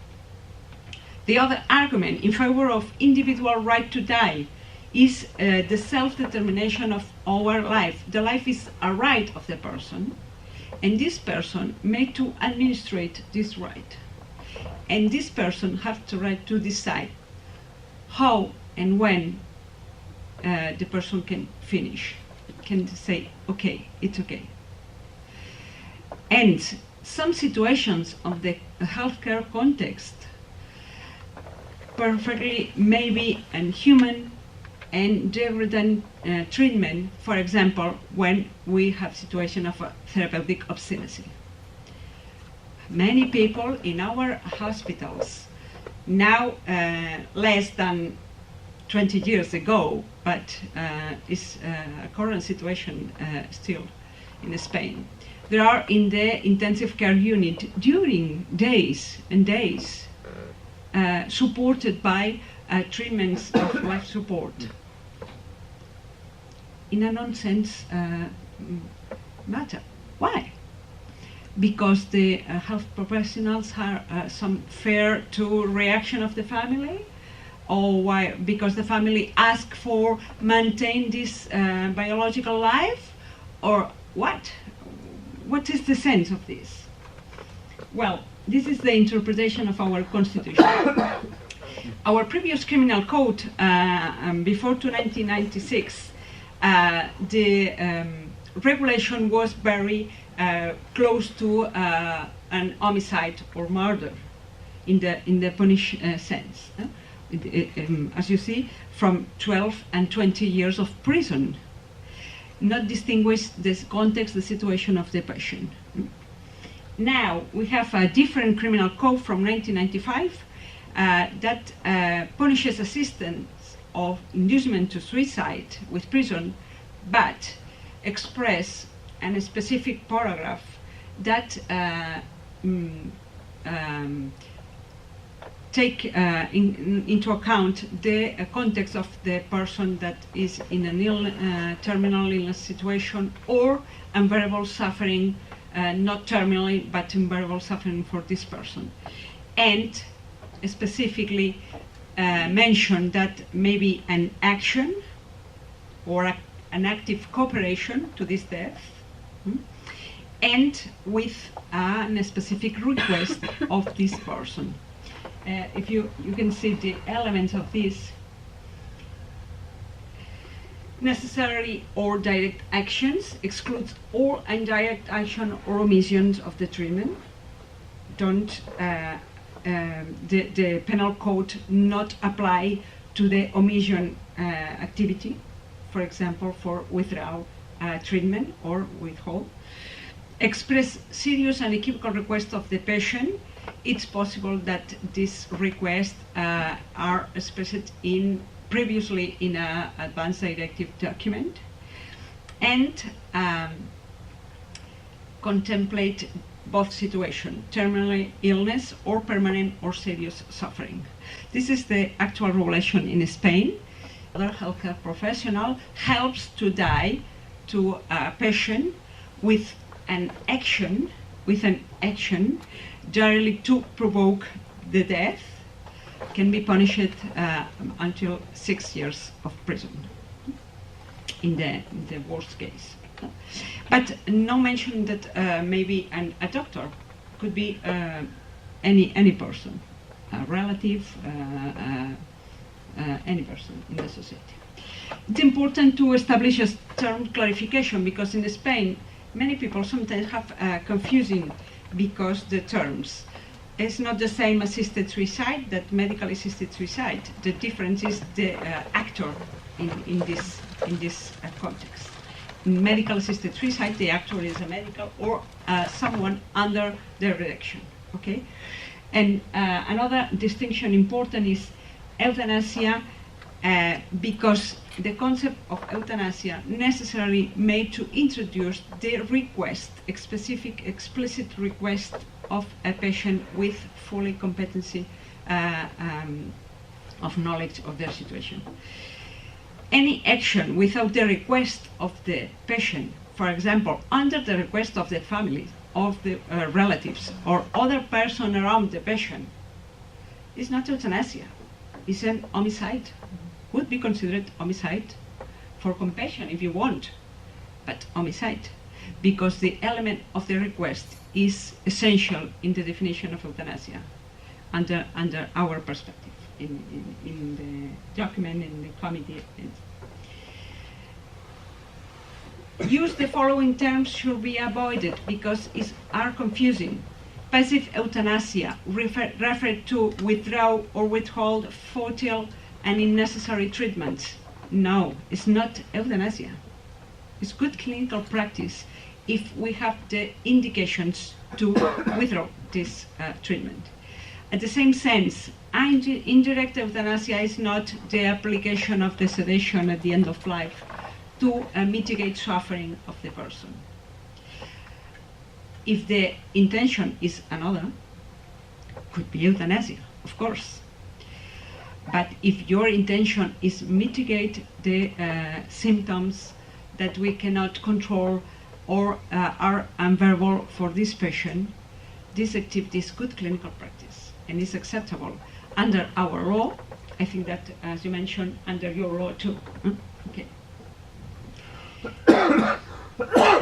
S3: The other argument in favor of individual right to die is the self-determination of our life. The life is a right of the person, and this person may to administrate this right. And this person has the right to decide how and when the person can finish. Can say, okay, it's okay. And some situations of the healthcare context perfectly may be inhuman and degrading treatment, for example, when we have situation of a therapeutic obscenity. Many people in our hospitals, now less than 20 years ago, but is a current situation still in Spain. There are in the intensive care unit during days and days supported by treatments of life support. In a nonsense matter. Why? Because the health professionals have some fear to reaction of the family, or why? Because the family asks for maintain this biological life, or what? What is the sense of this? Well, this is the interpretation of our constitution. Our previous criminal code, before 1996, the regulation was very close to an homicide or murder in the punish sense. As you see, from 12 and 20 years of prison, not distinguish this context, the situation of the patient. Now we have a different criminal code from 1995 that punishes assistance of inducement to suicide with prison, but express a specific paragraph that take into account the context of the person that is in a terminal illness situation or unbearable suffering, not terminally, but unbearable suffering for this person. And specifically mention that maybe an action or an active cooperation to this death, and with a specific request of this person. If you can see the elements of this: necessary or direct actions, excludes all indirect action or omissions of the treatment. Don't the penal code not apply to the omission activity, for example, for withdrawal treatment or withhold. Express serious and equivocal requests of the patient. It's possible that these requests are expressed previously in an advance directive document, and contemplate both situations, terminal illness or permanent or serious suffering. This is the actual regulation in Spain. Other healthcare professional helps to die to a patient with an action directly to provoke the death, can be punished until 6 years of prison in the worst case. But no mention that maybe a doctor could be any person, a relative, any person in the society. It's important to establish a term clarification, because in Spain many people sometimes have confusing because the terms. It's not the same assisted suicide that medical assisted suicide. The difference is the actor in this context. In medical assisted suicide, the actor is a medical or someone under their direction. Okay, and another distinction important is euthanasia, because the concept of euthanasia necessarily made to introduce the request, specific explicit request of a patient with fully competency of knowledge of their situation. Any action without the request of the patient, for example, under the request of the family, of the relatives, or other person around the patient, is not euthanasia. It's an homicide. Would be considered homicide for compassion if you want, but homicide, because the element of the request is essential in the definition of euthanasia under our perspective in the document, in the committee. Use the following terms should be avoided because are confusing. Passive euthanasia refer to withdraw or withhold futile and unnecessary treatments. No, it's not euthanasia. It's good clinical practice if we have the indications to withdraw this treatment. At the same sense, indirect euthanasia is not the application of the sedation at the end of life to mitigate suffering of the person. If the intention is another, could be euthanasia, of course. But if your intention is mitigate the symptoms that we cannot control or are unbearable for this patient, this activity is good clinical practice and is acceptable under our law. I think that, as you mentioned, under your law too. Okay.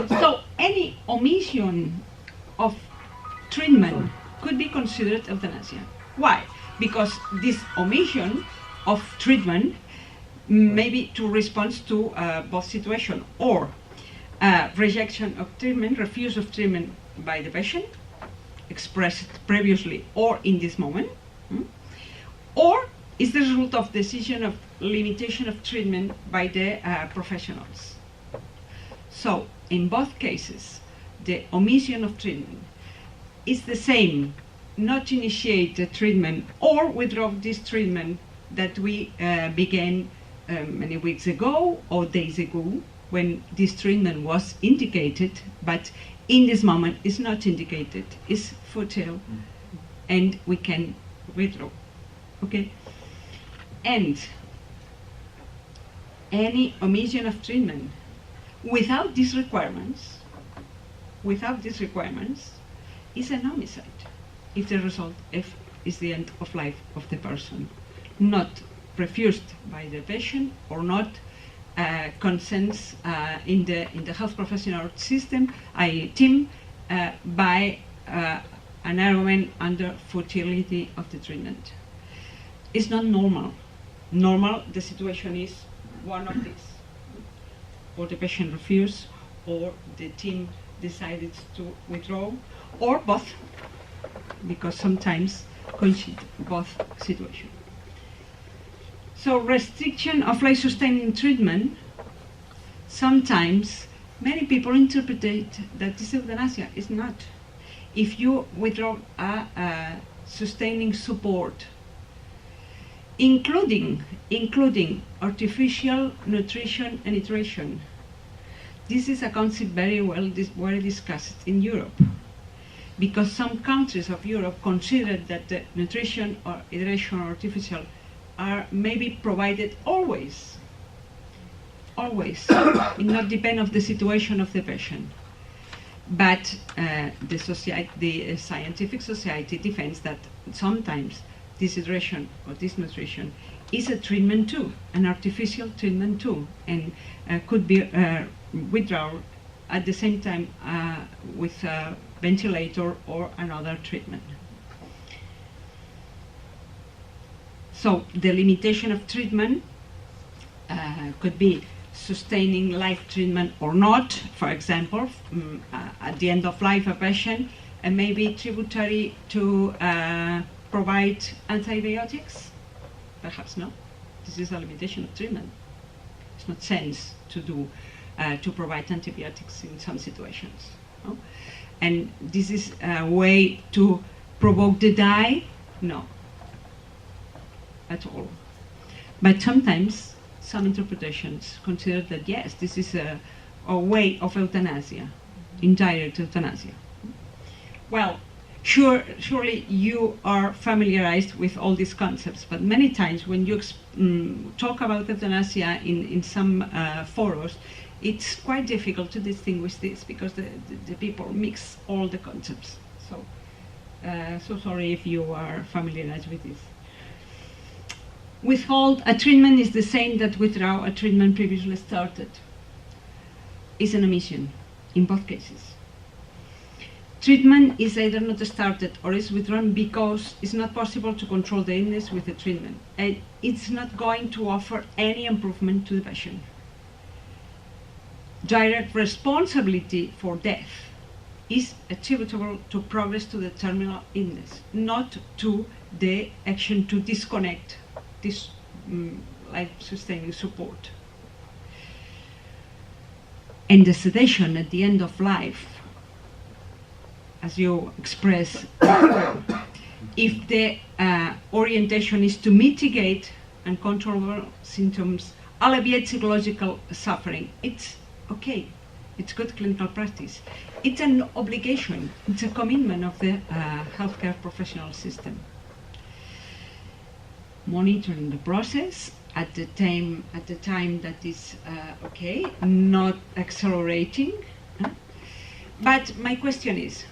S3: So any omission of treatment could be considered euthanasia. Why? Because this omission of treatment may be to respond to both situations, or rejection of treatment, refuse of treatment by the patient, expressed previously or in this moment, or is the result of decision of limitation of treatment by the professionals. So in both cases, the omission of treatment is the same, not initiate the treatment or withdraw this treatment that we began many weeks ago or days ago when this treatment was indicated, but in this moment it's not indicated, it's futile, and we can withdraw. Okay? And any omission of treatment without these requirements is an homicide if the result is the end of life of the person, not refused by the patient or not consents in the health professional system, team, by an argument under futility of the treatment. It's not normal. Normal, the situation is one of these. Or the patient refused, or the team decided to withdraw, or both, because sometimes coincide both situations. So restriction of life-sustaining treatment, sometimes many people interpret that this euthanasia is not. If you withdraw a sustaining support, including artificial nutrition and hydration, this is a concept very well discussed in Europe, because some countries of Europe consider that the nutrition or hydration or artificial are maybe provided always. It not depend on the situation of the patient. But the scientific society defends that sometimes this hydration or this nutrition is a treatment too, an artificial treatment too, and could be withdrawn at the same time with a ventilator or another treatment. So the limitation of treatment could be sustaining life treatment or not. For example, at the end of life, a patient may be tributary to provide antibiotics. Perhaps not. This is a limitation of treatment. It's not sense to do to provide antibiotics in some situations. No? And this is a way to provoke the die? No, at all. But sometimes some interpretations consider that yes, this is a way of euthanasia, indirect euthanasia. Well, surely you are familiarized with all these concepts, but many times when you talk about euthanasia in some forums, it's quite difficult to distinguish this because the people mix all the concepts. So sorry if you are familiarized with this. Withhold a treatment is the same that withdraw a treatment previously started. It's an omission in both cases. Treatment is either not started or is withdrawn because it's not possible to control the illness with the treatment, and it's not going to offer any improvement to the patient. Direct responsibility for death is attributable to progress to the terminal illness, not to the action to disconnect this life-sustaining support. And the sedation at the end of life, as you express, if the orientation is to mitigate uncontrollable symptoms, alleviate psychological suffering, it's okay. It's good clinical practice. It's an obligation. It's a commitment of the healthcare professional system. Monitoring the process at the time that is okay, not accelerating. But my question is,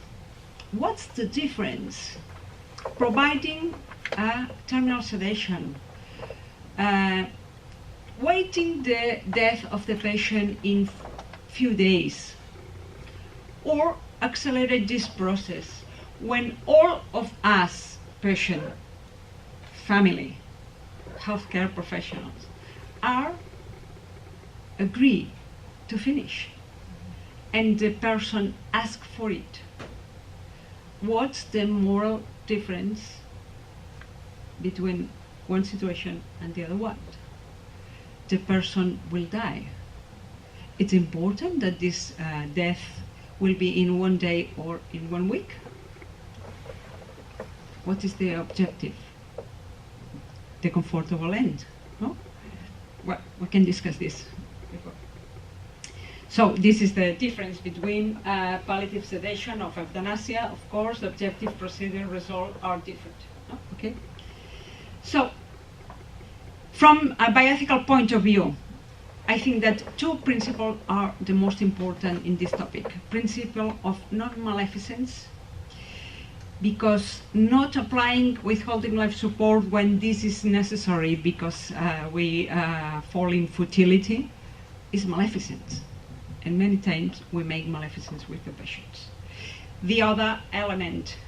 S3: what's the difference? Providing a terminal sedation, waiting the death of the patient in few days, or accelerate this process when all of us, patient, family, healthcare professionals, are agree to finish, and the person asks for it. What's the moral difference between one situation and the other one? The person will die. It's important that this death will be in 1 day or in 1 week. What is the objective? The comfortable end. No? Well, we can discuss this before. So this is the difference between palliative sedation of euthanasia. Of course, the objective, procedure, result are different. No? Okay. So, from a bioethical point of view, I think that two principles are the most important in this topic. Principle of non-maleficence, because not applying withholding life support when this is necessary because we fall in futility is maleficence. And many times we make maleficence with the patients. The other element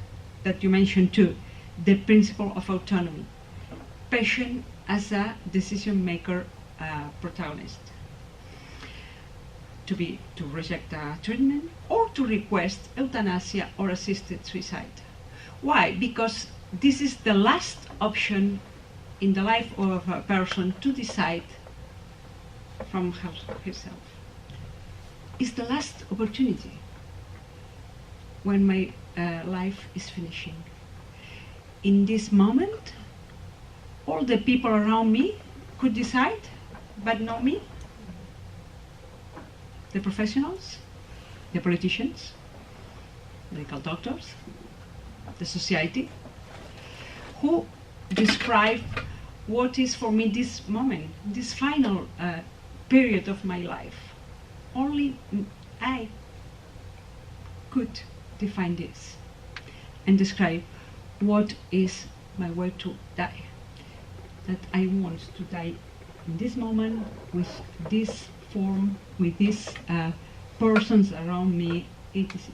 S3: that you mentioned too, the principle of autonomy. Patient as a decision maker protagonist. To reject a treatment or to request euthanasia or assisted suicide. Why? Because this is the last option in the life of a person to decide from herself. It's the last opportunity when my life is finishing. In this moment, all the people around me could decide, but not me. The professionals, the politicians, medical doctors, the society, who describe what is for me this moment, this final period of my life. Only I could define this and describe what is my way to die. That I want to die in this moment with this form, with these persons around me, etc.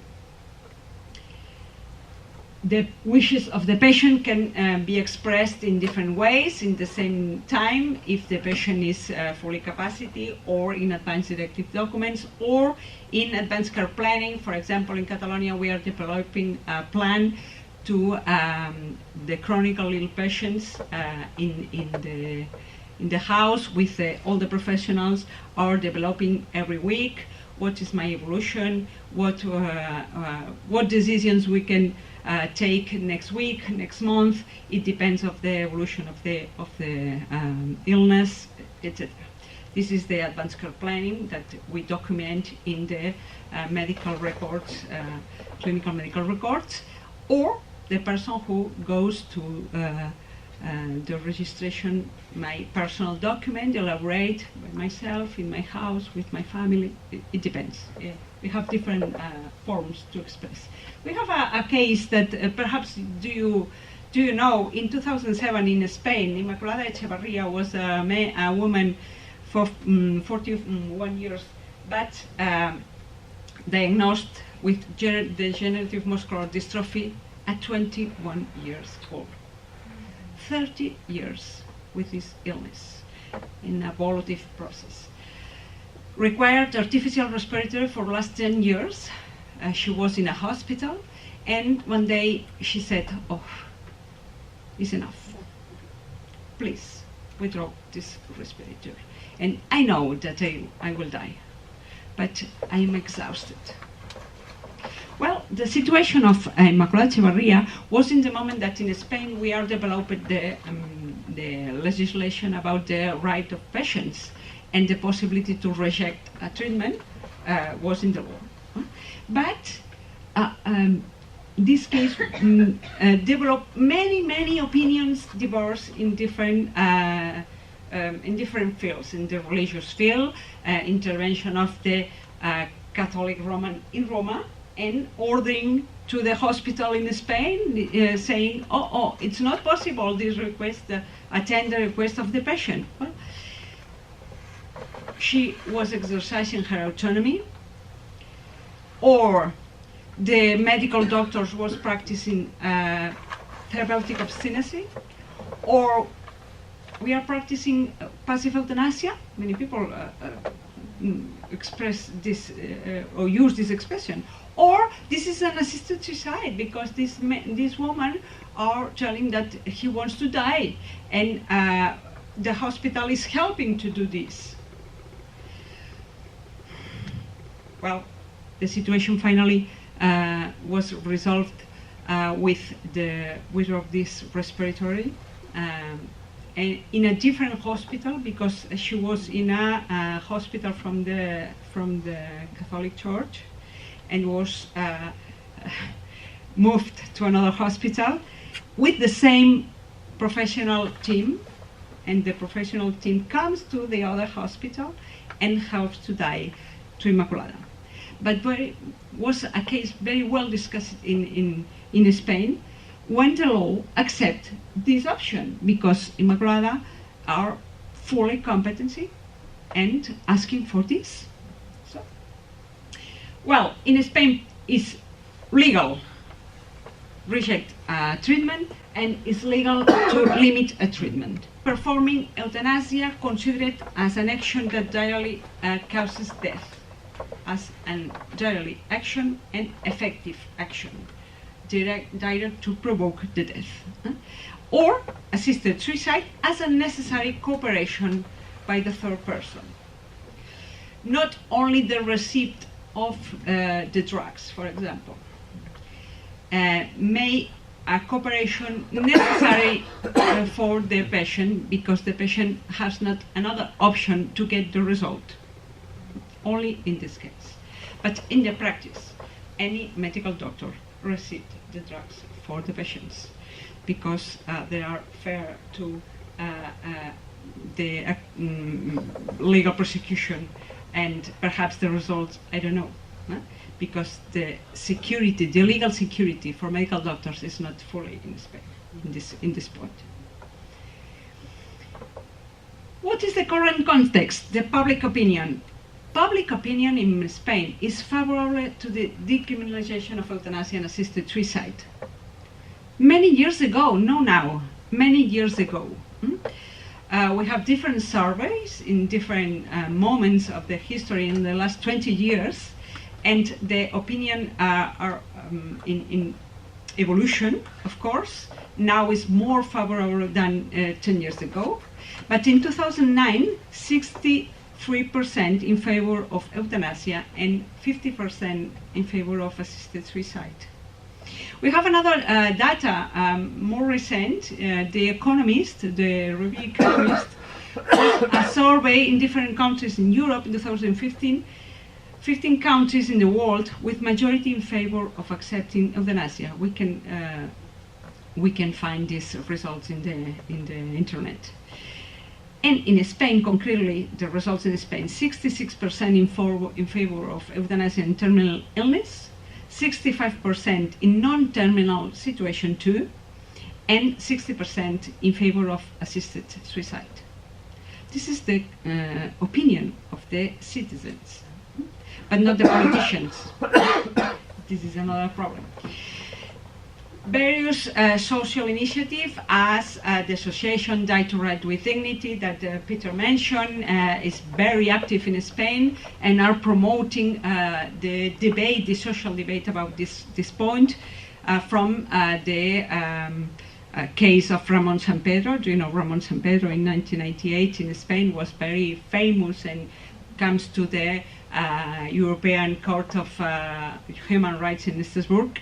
S3: the wishes of the patient can be expressed in different ways in the same time if the patient is fully capacity, or in advanced directive documents, or in advanced care planning. For example, in Catalonia we are developing a plan to the chronically ill patients in the house with all the professionals are developing every week. What is my evolution? What decisions we can take next week, next month? It depends of the evolution of the illness, etc. This is the advanced care planning that we document in the medical records, clinical medical records, or the person who goes to the registration, my personal document, elaborate by myself, in my house, with my family. It depends. We have different forms to express. We have a case that perhaps do you know, in 2007 in Spain, Inmaculada Echevarria was a woman for 41 years, but diagnosed with degenerative muscular dystrophy at 21 years old. 30 years with this illness in a evolutive process. Required artificial respirator for the last 10 years. She was in a hospital, and one day she said, "Oh, it's enough. Please withdraw this respirator. And I know that I will die, but I am exhausted." Well, the situation of Inmaculada Echevarria was in the moment that in Spain we are developing the legislation about the right of patients, and the possibility to reject a treatment was in the law. But this case developed many opinions, diverse in different fields, in the religious field, intervention of the Catholic Roman in Roma, and ordering to the hospital in Spain, saying, oh, it's not possible, this request, attend the request of the patient. Well, she was exercising her autonomy, or the medical doctors was practicing therapeutic obstinacy, or we are practicing passive euthanasia. Many people express this or use this expression. Or this is an assisted suicide, because this woman are telling that he wants to die, and the hospital is helping to do this. Well, the situation finally was resolved with the withdrawal of this respiratory in a different hospital, because she was in a hospital from the Catholic Church, and was moved to another hospital with the same professional team, and the professional team comes to the other hospital and helps to die to Inmaculada. But was a case very well discussed in Spain, when the law accept this option, because Inmaculada are fully competent and asking for this. Well, in Spain it's legal reject treatment, and it's legal to limit a treatment. Performing euthanasia considered as an action that directly causes death, as an direct action and effective action, direct to provoke the death. Or assisted suicide as a necessary cooperation by the third person. Not only the receipt of the drugs, for example, may a cooperation necessary for the patient, because the patient has not another option to get the result, only in this case. But in the practice, any medical doctor received the drugs for the patients, because they are fair to the legal prosecution, and perhaps the results, I don't know, because the security, the legal security for medical doctors is not fully in Spain in this point. What is the current context, the public opinion? Public opinion in Spain is favorable to the decriminalization of euthanasia and assisted suicide. many years ago, no now, many years ago. We have different surveys in different moments of the history in the last 20 years, and the opinion are in evolution, of course. Now is more favorable than 10 years ago. But in 2009, 63% in favor of euthanasia and 50% in favor of assisted suicide. We have another data, more recent. The Economist, the review Economist, a survey in different countries in Europe in 2015, 15 countries in the world with majority in favor of accepting euthanasia. We can find these results in the internet. And in Spain, concretely, the results in Spain: 66% in favor of euthanasia in terminal illness, 65% in non-terminal situation too, and 60% in favor of assisted suicide. This is the opinion of the citizens, but not the politicians. This is another problem. Various social initiatives, as the association Die to Right with Dignity that Peter mentioned, is very active in Spain and are promoting the debate, the social debate about this point from the case of Ramon Sampedro. Do you know Ramon Sampedro in 1998 in Spain was very famous and comes to the European Court of Human Rights in Strasbourg.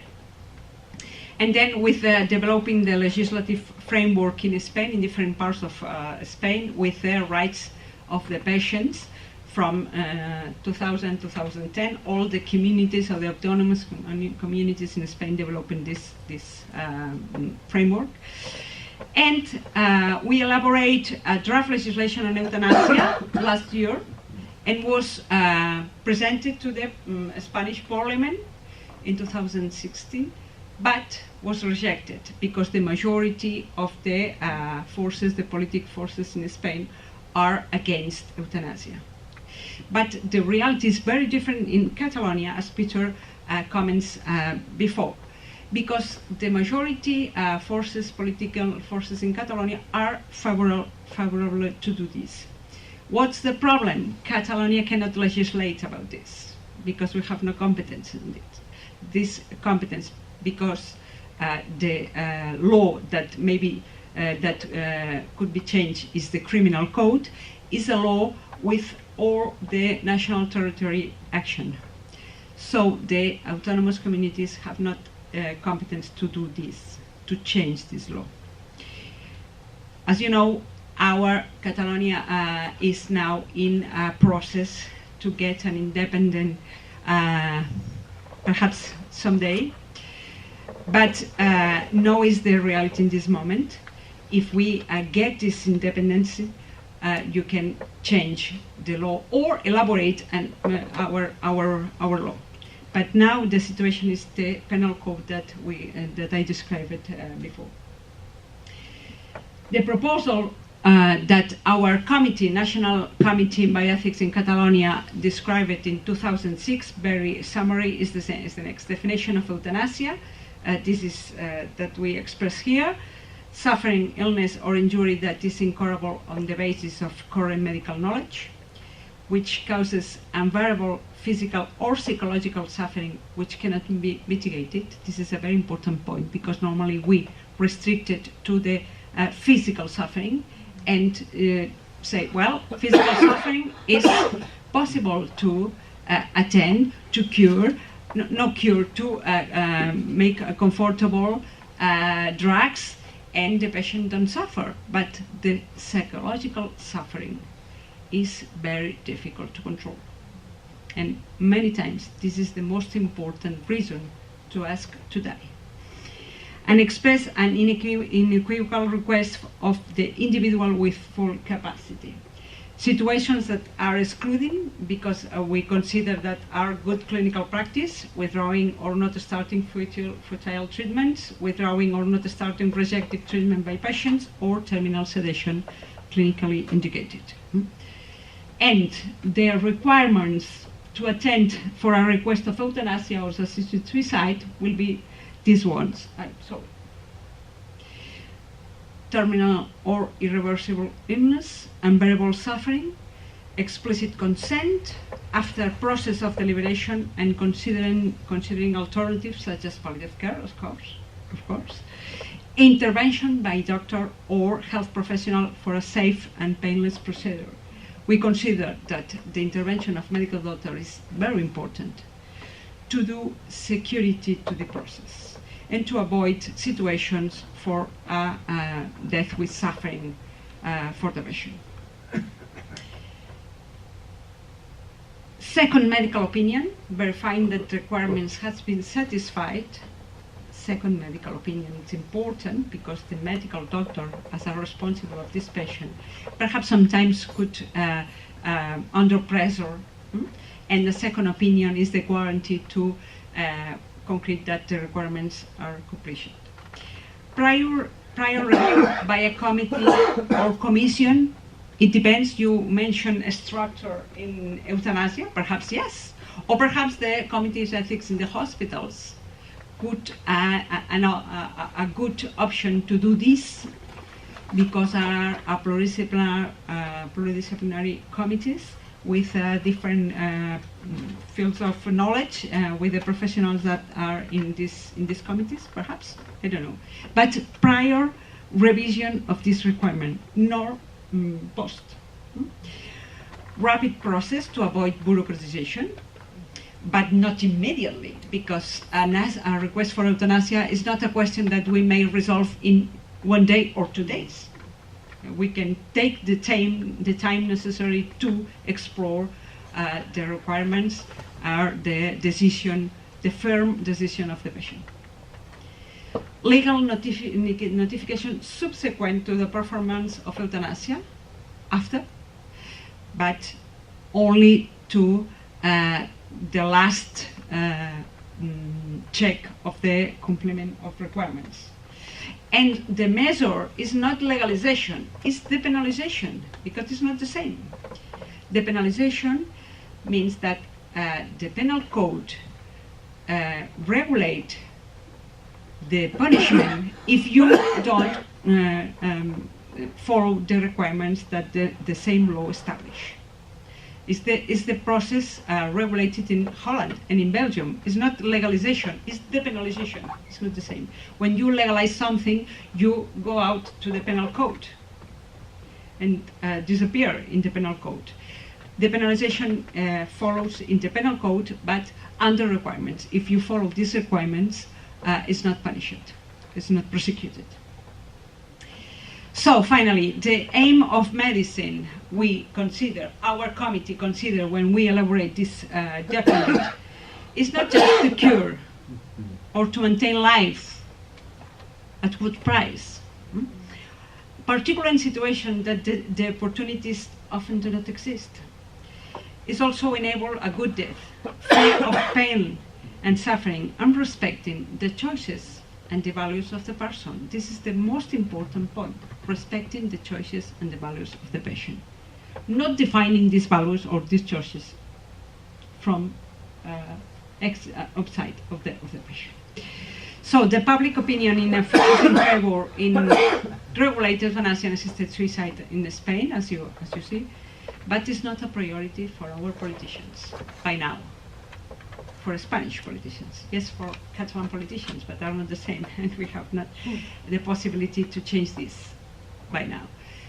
S3: And then with developing the legislative framework in Spain, in different parts of Spain, with the rights of the patients from 2000 to 2010, all the communities of the autonomous communities in Spain developing this framework. And we elaborate a draft legislation on euthanasia last year and was presented to the Spanish Parliament in 2016. But was rejected because the majority of the forces, the political forces in Spain, are against euthanasia. But the reality is very different in Catalonia, as Peter comments before, because the majority forces, political forces in Catalonia, are favorable to do this. What's the problem? Catalonia cannot legislate about this because we have no competence in it. This competence, because the law that maybe could be changed is the criminal code, is a law with all the national territory action. So the autonomous communities have not competence to do this, to change this law. As you know, our Catalonia is now in a process to get an independent, perhaps someday. But no is the reality in this moment. If we get this independence, you can change the law or elaborate our law. But now the situation is the penal code that I described before. The proposal that our committee, National Committee Bioethics in Catalonia, described it in 2006, very summary, is the next definition of euthanasia. This is that we express here: suffering, illness, or injury that is incurable on the basis of current medical knowledge, which causes unbearable physical or psychological suffering which cannot be mitigated. This is a very important point because normally we restrict it to the physical suffering and say, well, physical suffering is possible to attend, to cure, not cure, to make comfortable drugs, and the patient don't suffer. But the psychological suffering is very difficult to control. And many times this is the most important reason to ask to die. And express an unequivocal request of the individual with full capacity. Situations that are excluding because we consider that are good clinical practice, withdrawing or not starting futile treatments, withdrawing or not starting rejected treatment by patients, or terminal sedation clinically indicated. And their requirements to attend for a request of euthanasia or assisted suicide will be these ones. Sorry. terminal or irreversible illness, unbearable suffering, explicit consent after process of deliberation and considering alternatives such as palliative care, of course, intervention by doctor or health professional for a safe and painless procedure. We consider that the intervention of medical doctor is very important to do security to the process and to avoid situations for death with suffering for the patient. Second medical opinion, verifying that requirements has been satisfied. Second medical opinion is important because the medical doctor, as a responsible of this patient, perhaps sometimes could under pressure. And the second opinion is the guarantee to concrete that the requirements are completed. Prior review by a committee or commission, it depends. You mentioned a structure in euthanasia, perhaps yes, or perhaps the committee's ethics in the hospitals could a good option to do this, because are pluridisciplinary committees with different fields of knowledge, with the professionals that are in these committees, perhaps, I don't know. But prior revision of this requirement, nor post. Rapid process to avoid bureaucratization, but not immediately, because a request for euthanasia is not a question that we may resolve in 1 day or 2 days. We can take the time necessary to explore the requirements, the firm decision of the patient. Legal notification subsequent to the performance of euthanasia, after, but only to the last check of the complement of requirements. And the measure is not legalization, it's depenalization, because it's not the same. Depenalization means that the penal code regulate the punishment if you don't follow the requirements that the same law establish. Is the process regulated in Holland and in Belgium? It's not legalization, it's depenalization. It's not the same. When you legalize something, you go out to the penal code and disappear in the penal code. Depenalization follows in the penal code, but under requirements. If you follow these requirements, it's not punished, it's not prosecuted. So finally, the aim of medicine, our committee consider when we elaborate this document, is not just to cure or to maintain life at good price, particularly in situations that the opportunities often do not exist. It's also enable a good death, free of pain and suffering, and respecting the choices and the values of the person. This is the most important point, respecting the choices and the values of the patient. Not defining these values or these choices from outside of the patient. So the public opinion in favor in regulated euthanasia and assisted suicide in Spain, as you see, but it's not a priority for our politicians by now. For Spanish politicians, yes, for Catalan politicians, but are not the same, and we have not the possibility to change this by now.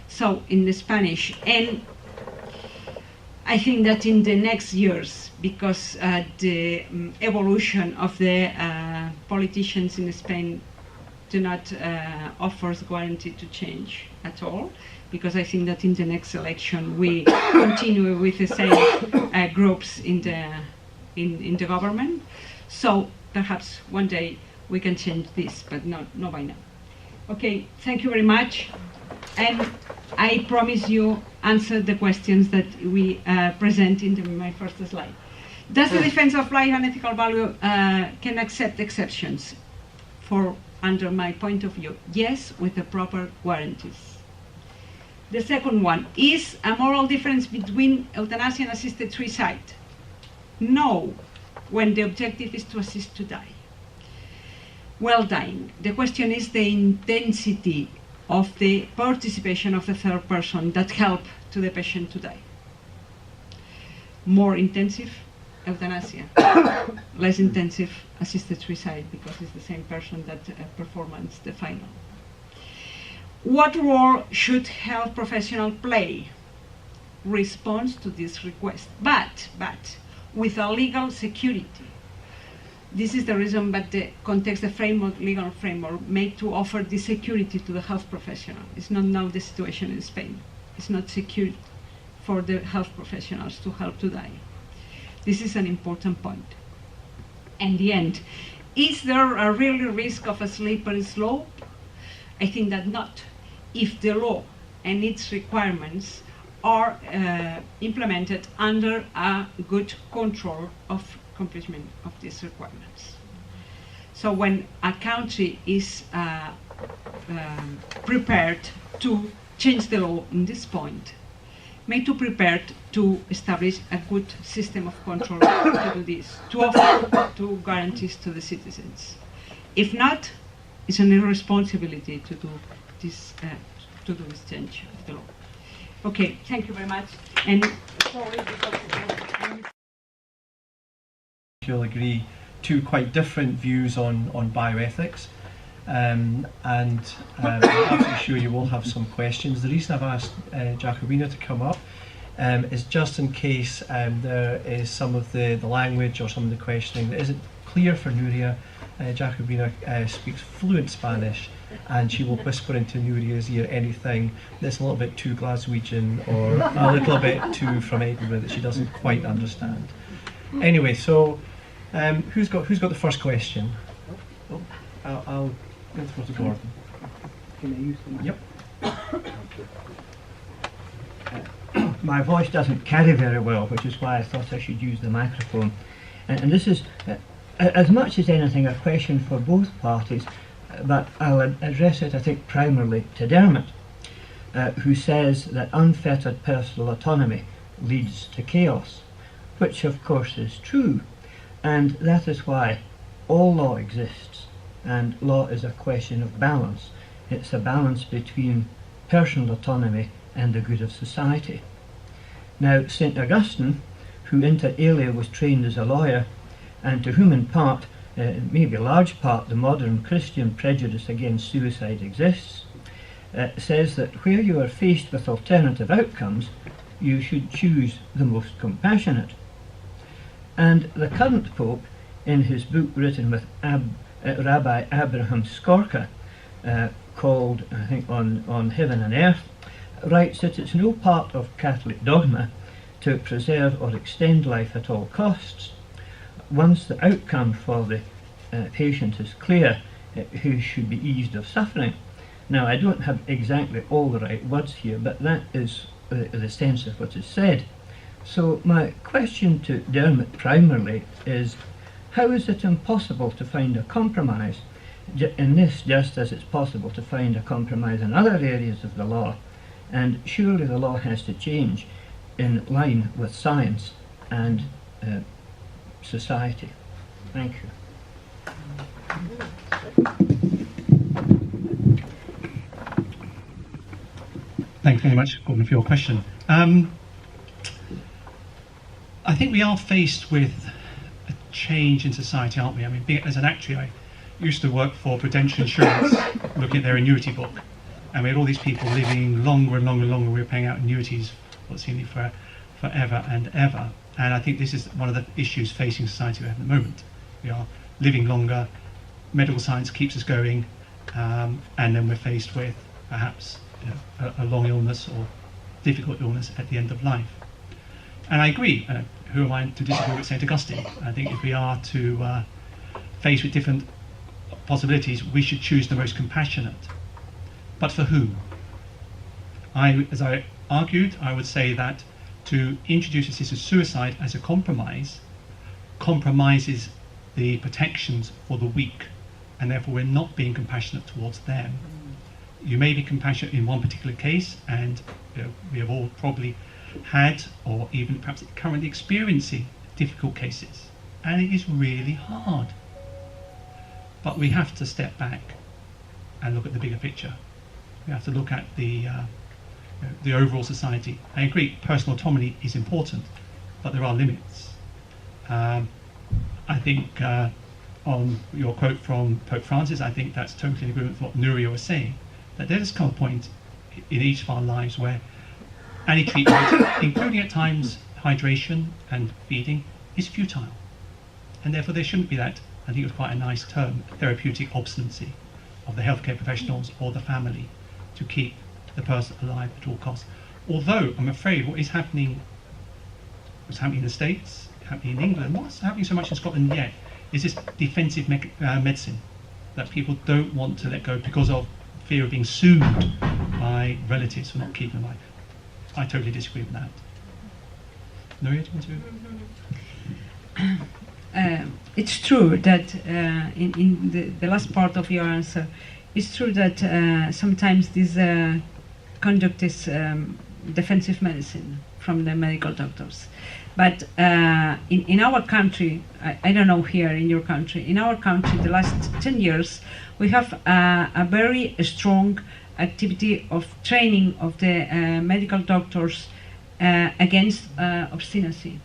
S3: So in the Spanish, and I think that in the next years, because the evolution of the politicians in Spain do not offer the guarantee to change at all, because I think that in the next election we continue with the same groups in the government. So perhaps one day we can change this, but not by now. Okay, thank you very much. And I promise you answer the questions that we present in my first slide. Does the defense of life and ethical value can accept exceptions? Under my point of view, yes, with the proper guarantees. The second one, is a moral difference between euthanasia and assisted suicide? No, when the objective is to assist to die. Well dying. The question is the intensity of the participation of the third person that help to the patient to die. More intensive euthanasia, less intensive assisted suicide, because it's the same person that performs the final. What role should health professional play? Response to this request, but with a legal security. This is the reason, but the context, the framework, legal framework, made to offer this security to the health professional. It's not now the situation in Spain. It's not secure for the health professionals to help to die. This is an important point. In the end, is there a real risk of a slippery slope? I think that not, if the law and its requirements are implemented under a good control of accomplishment of these requirements. So when a country is prepared to change the law in this point, may to prepared to establish a good system of control to do this, to offer two guarantees to the citizens. If not, it's an irresponsibility to do this change of the law. Okay, thank you very much. And sorry because
S1: you'll agree, two quite different views on bioethics, and I'm absolutely sure you will have some questions. The reason I've asked Jacobina to come up is just in case there is some of the language or some of the questioning that isn't clear for Nuria. Jacobina speaks fluent Spanish, and she will whisper into Nuria's ear anything that's a little bit too Glaswegian or a little bit too from Edinburgh that she doesn't quite understand. Anyway, so who's got the first question? Oh, I'll go through to Gordon.
S4: Can I use the mic?
S1: Yep.
S4: My voice doesn't carry very well, which is why I thought I should use the microphone. And this is, as much as anything, a question for both parties, but I'll address it, I think, primarily to Dermot, who says that unfettered personal autonomy leads to chaos, which of course is true, and that is why all law exists, and law is a question of balance. It's a balance between personal autonomy and the good of society. Now, St. Augustine, who inter alia was trained as a lawyer, and to whom in part, maybe a large part, the modern Christian prejudice against suicide exists, says that where you are faced with alternative outcomes, you should choose the most compassionate. And the current Pope, in his book written with Rabbi Abraham Skorka, called, I think, on Heaven and Earth, writes that it's no part of Catholic dogma to preserve or extend life at all costs. Once the outcome for the patient is clear, he should be eased of suffering. Now, I don't have exactly all the right words here, but that is the sense of what is said. So my question to Dermot primarily is, how is it impossible to find a compromise in this, just as it's possible to find a compromise in other areas of the law? And surely the law has to change in line with science and society. Thank you.
S2: Thanks very much, Gordon, for your question. I think we are faced with a change in society, aren't we? I mean, as an actuary, I used to work for Prudential Insurance, looking at their annuity book, and we had all these people living longer and longer and longer. We were paying out annuities, what seemed for forever and ever. And I think this is one of the issues facing society we have at the moment. We are living longer, medical science keeps us going, and then we're faced with perhaps a long illness or difficult illness at the end of life. And I agree, who am I to disagree with St. Augustine? I think if we are to face with different possibilities, we should choose the most compassionate. But for whom? As I argued, I would say that to introduce assisted suicide as a compromise compromises the protections for the weak, and therefore we're not being compassionate towards them. You may be compassionate in one particular case, and we have all probably had, or even perhaps currently experiencing, difficult cases, and it is really hard. But we have to step back and look at the bigger picture. We have to look at the overall society. I agree, personal autonomy is important, but there are limits. I think on your quote from Pope Francis, I think that's totally in agreement with what Nuria was saying, that there does come a point in each of our lives where any treatment, including at times hydration and feeding, is futile. And therefore there shouldn't be that, I think it was quite a nice term, therapeutic obstinacy of the healthcare professionals or the family to keep the person alive at all costs. Although I'm afraid what's happening in the States, happening in England, what's happening so much in Scotland yet, is this defensive medicine that people don't want to let go because of fear of being sued by relatives for not keeping them alive. I totally disagree with that. Nuria, do you want to?
S3: It's true that in the last part of your answer, it's true that sometimes this conduct is defensive medicine from the medical doctors. But in our country, I don't know here in your country, in our country the last 10 years we have a very strong activity of training of the medical doctors against obstinacy.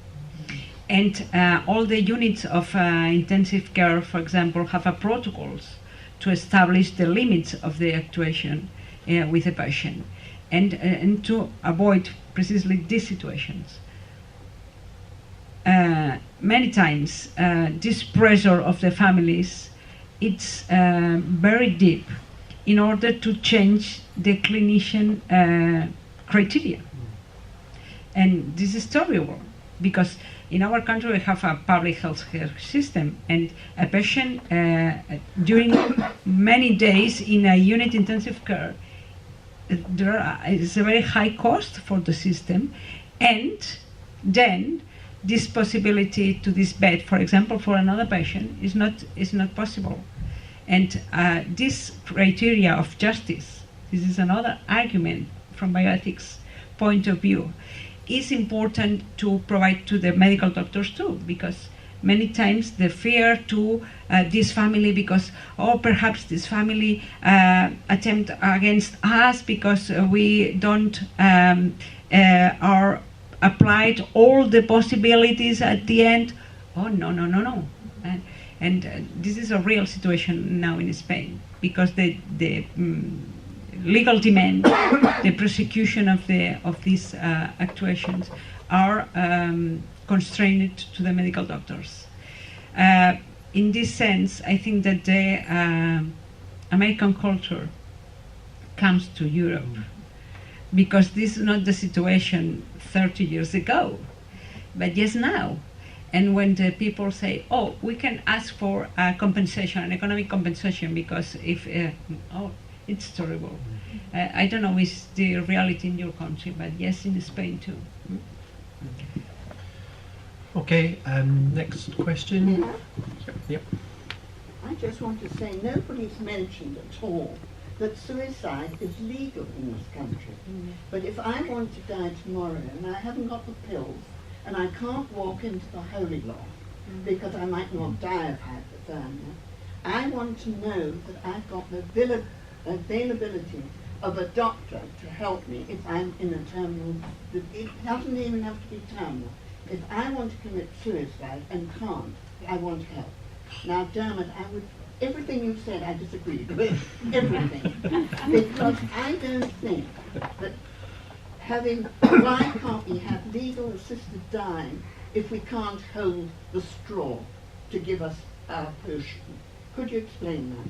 S3: And all the units of intensive care, for example, have protocols to establish the limits of the actuation with a patient and to avoid precisely these situations. Many times this pressure of the families, it's very deep in order to change the clinician criteria. And this is terrible because in our country we have a public health care system, and a patient during many days in a unit intensive care, there is a very high cost for the system, and then this possibility to this bed, for example, for another patient is not possible. And this criteria of justice, this is another argument from bioethics point of view, is important to provide to the medical doctors too, because many times the fear to this family, because perhaps this family attempt against us because we don't are applied all the possibilities at the end. Oh no. And this is a real situation now in Spain, because the legal demand, the prosecution of these actuations are constrained to the medical doctors. In this sense, I think that the American culture comes to Europe, because this is not the situation 30 years ago, but yes now. And when the people say, oh, we can ask for compensation, an economic compensation, because if, it's terrible. I don't know if it's the reality in your country, but yes, in Spain too.
S1: Okay, next question. Yep.
S5: I just want to say nobody's mentioned at all that suicide is legal in this country. But if I want to die tomorrow and I haven't got the pills and I can't walk into the Holy Land because I might not die of hypothermia, I want to know that I've got the availability of a doctor to help me if I'm in a terminal. It doesn't even have to be terminal. If I want to commit suicide and can't, I want help. Now, Dermot, everything you've said I disagree with, everything. Because I don't think that why can't we have legal assisted dying if we can't hold the straw to give us our potion? Could you explain that?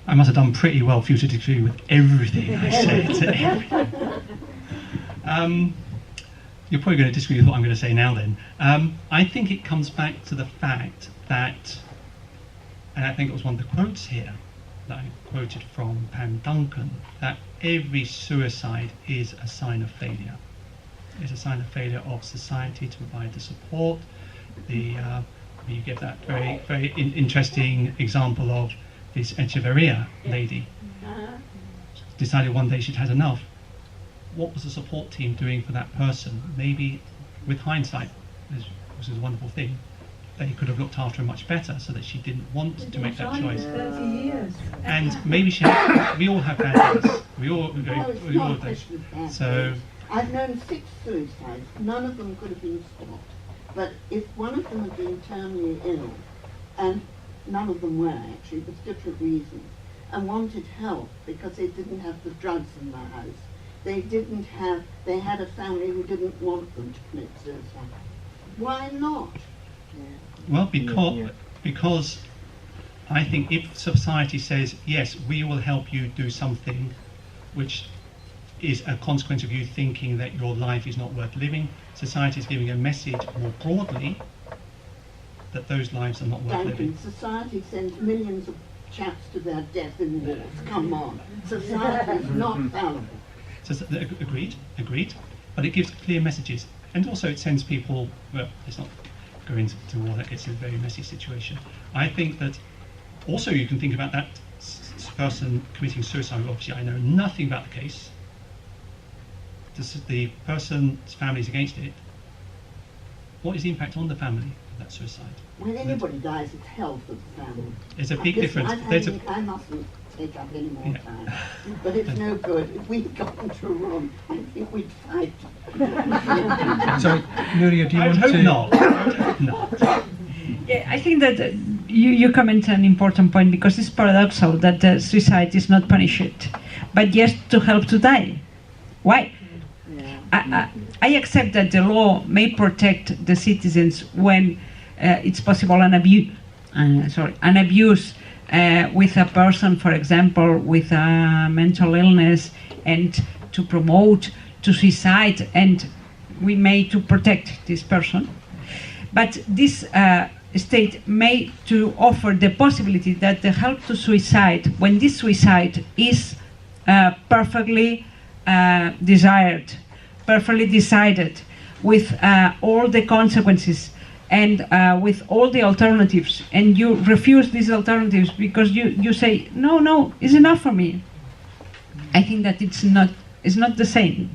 S2: I must have done pretty well for you to disagree with everything I said. You're probably going to disagree with what I'm going to say now then. I think it comes back to the fact that, and I think it was one of the quotes here that I quoted from Pam Duncan, that every suicide is a sign of failure. It's a sign of failure of society to provide the support. You give that very, very interesting example of this Echeverria lady. Decided one day she'd had enough. What was the support team doing for that person? Maybe, with hindsight, this is a wonderful thing, they could have looked after her much better, so that she didn't want to make that choice.
S6: 30 years.
S2: And maybe she had, we all have bad days. We all
S5: not a
S2: do.
S5: question of bad
S2: So
S5: days. I've known 6 suicides. None of them could have been stopped. But if one of them had been terminally ill, and none of them were actually, for different reasons, and wanted help because they didn't have the drugs in their house, they had a family who didn't want them to commit suicide. Why not?
S2: well, because I think if society says, yes, we will help you do something which is a consequence of you thinking that your life is not worth living, society is giving a message more broadly that those lives are not worth living.
S5: Society sends millions of chaps to their death in wars. Come on. Society is not fallible.
S2: So, agreed. But it gives clear messages. And also it sends people, well, let's not go into war, that gets a very messy situation. I think that also you can think about that person committing suicide. Obviously I know nothing about the case. The person's family is against it. What is the impact on the family of that suicide?
S5: When anybody dies, it's hell for the family.
S2: There's a big difference.
S5: I mustn't take up any more time, but it's no good. If we'd got into a room, I think we'd fight.
S1: Sorry, Nuria, do you want to?
S2: I hope not.
S3: Yeah, I think that you comment an important point, because it's paradoxical that suicide is not punished, but yes, to help to die. Why?
S5: Yeah.
S3: I accept that the law may protect the citizens when it's possible an abuse with a person, for example, with a mental illness, and to promote to suicide, and we may to protect this person. But this state may to offer the possibility that the help to suicide, when this suicide is perfectly desired, perfectly decided, with all the consequences and with all the alternatives, and you refuse these alternatives because you say, no, it's enough for me. I think that it's not the same,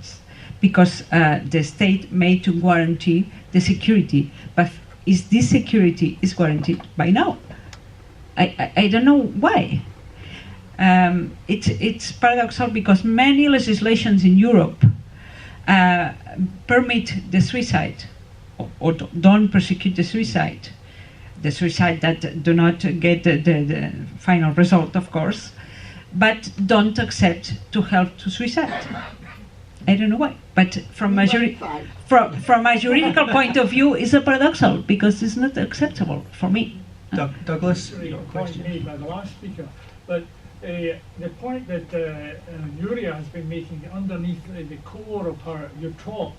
S3: because the state may to guarantee the security, but is this security is guaranteed by now? I don't know why. It's paradoxical because many legislations in Europe permit the suicide, or don't prosecute the suicide that do not get the final result, of course, but don't accept to help to suicide. I don't know why, but from a juridical point of view, it's a paradoxical, because it's not acceptable for me.
S1: Douglas,
S6: Your
S1: your
S6: point
S1: question.
S6: made by the last speaker, but the point that Nuria has been making underneath the core of your talk,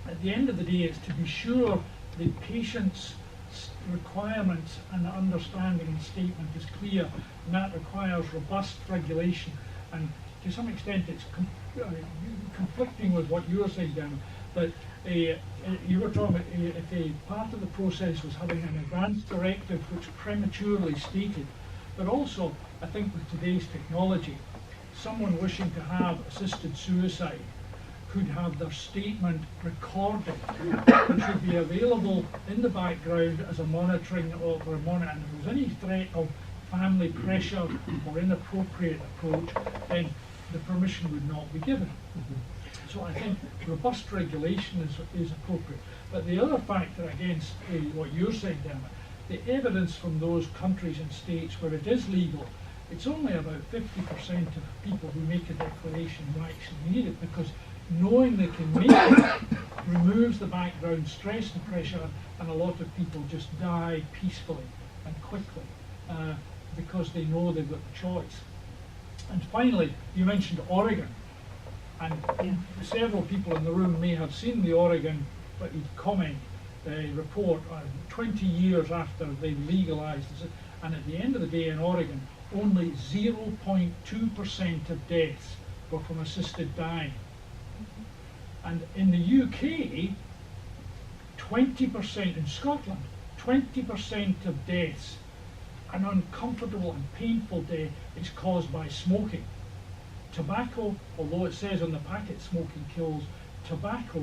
S6: at the end of the day, it's to be sure the patient's requirements and understanding and statement is clear, and that requires robust regulation. And to some extent, it's conflicting with what you're saying, Dan. But you were talking about if a part of the process was having an advance directive which prematurely stated, but also I think with today's technology, someone wishing to have assisted suicide could have their statement recorded, which would be available in the background as a monitoring or a monitor. And if there was any threat of family pressure or inappropriate approach, then the permission would not be given. So I think robust regulation is appropriate. But the other factor against what you're saying, Dermot, the evidence from those countries and states where it is legal, it's only about 50% of people who make a declaration who actually need it, because knowing they can make it removes the background stress and pressure, and a lot of people just die peacefully and quickly because they know they've got the choice. And finally, you mentioned Oregon, and several people in the room may have seen the Oregon comment report 20 years after they legalized it, and at the end of the day in Oregon, only 0.2% of deaths were from assisted dying. And in the UK, 20%, in Scotland, 20% of deaths, an uncomfortable and painful death, is caused by smoking. Tobacco, although it says on the packet smoking kills, tobacco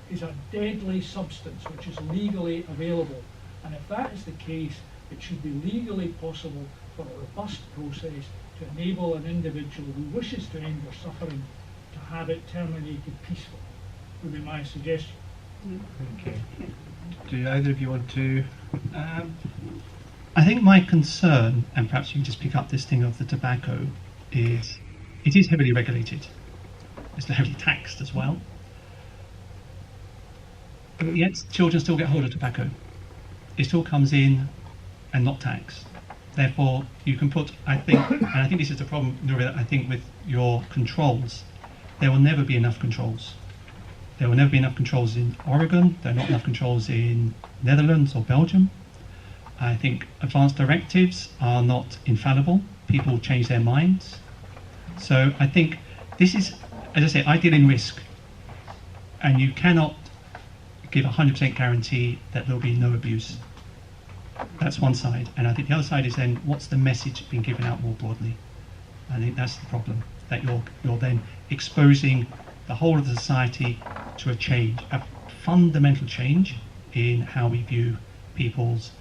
S6: is a deadly substance which is legally available, And if that is the case, it should be legally possible for a robust process to enable an individual who wishes to end their suffering to have it terminated peacefully, would be my suggestion.
S1: Okay.
S2: Do either of you want to? I think my concern, and perhaps you can just pick up this thing of the tobacco, is it is heavily regulated. It's heavily taxed as well. But yet children still get hold of tobacco. It still comes in and not taxed. Therefore, you can put, I think, and I think this is the problem, Nuria, I think with your controls, there will never be enough controls. There will never be enough controls in Oregon, there are not enough controls in Netherlands or Belgium. I think advanced directives are not infallible. People change their minds. So I think this is, as I say, I deal in risk. And you cannot give a 100% guarantee that there will be no abuse. That's one side. And I think the other side is then, what's the message being given out more broadly? I think that's the problem, that you're then exposing the whole of the society to a change, a fundamental change in how we view people's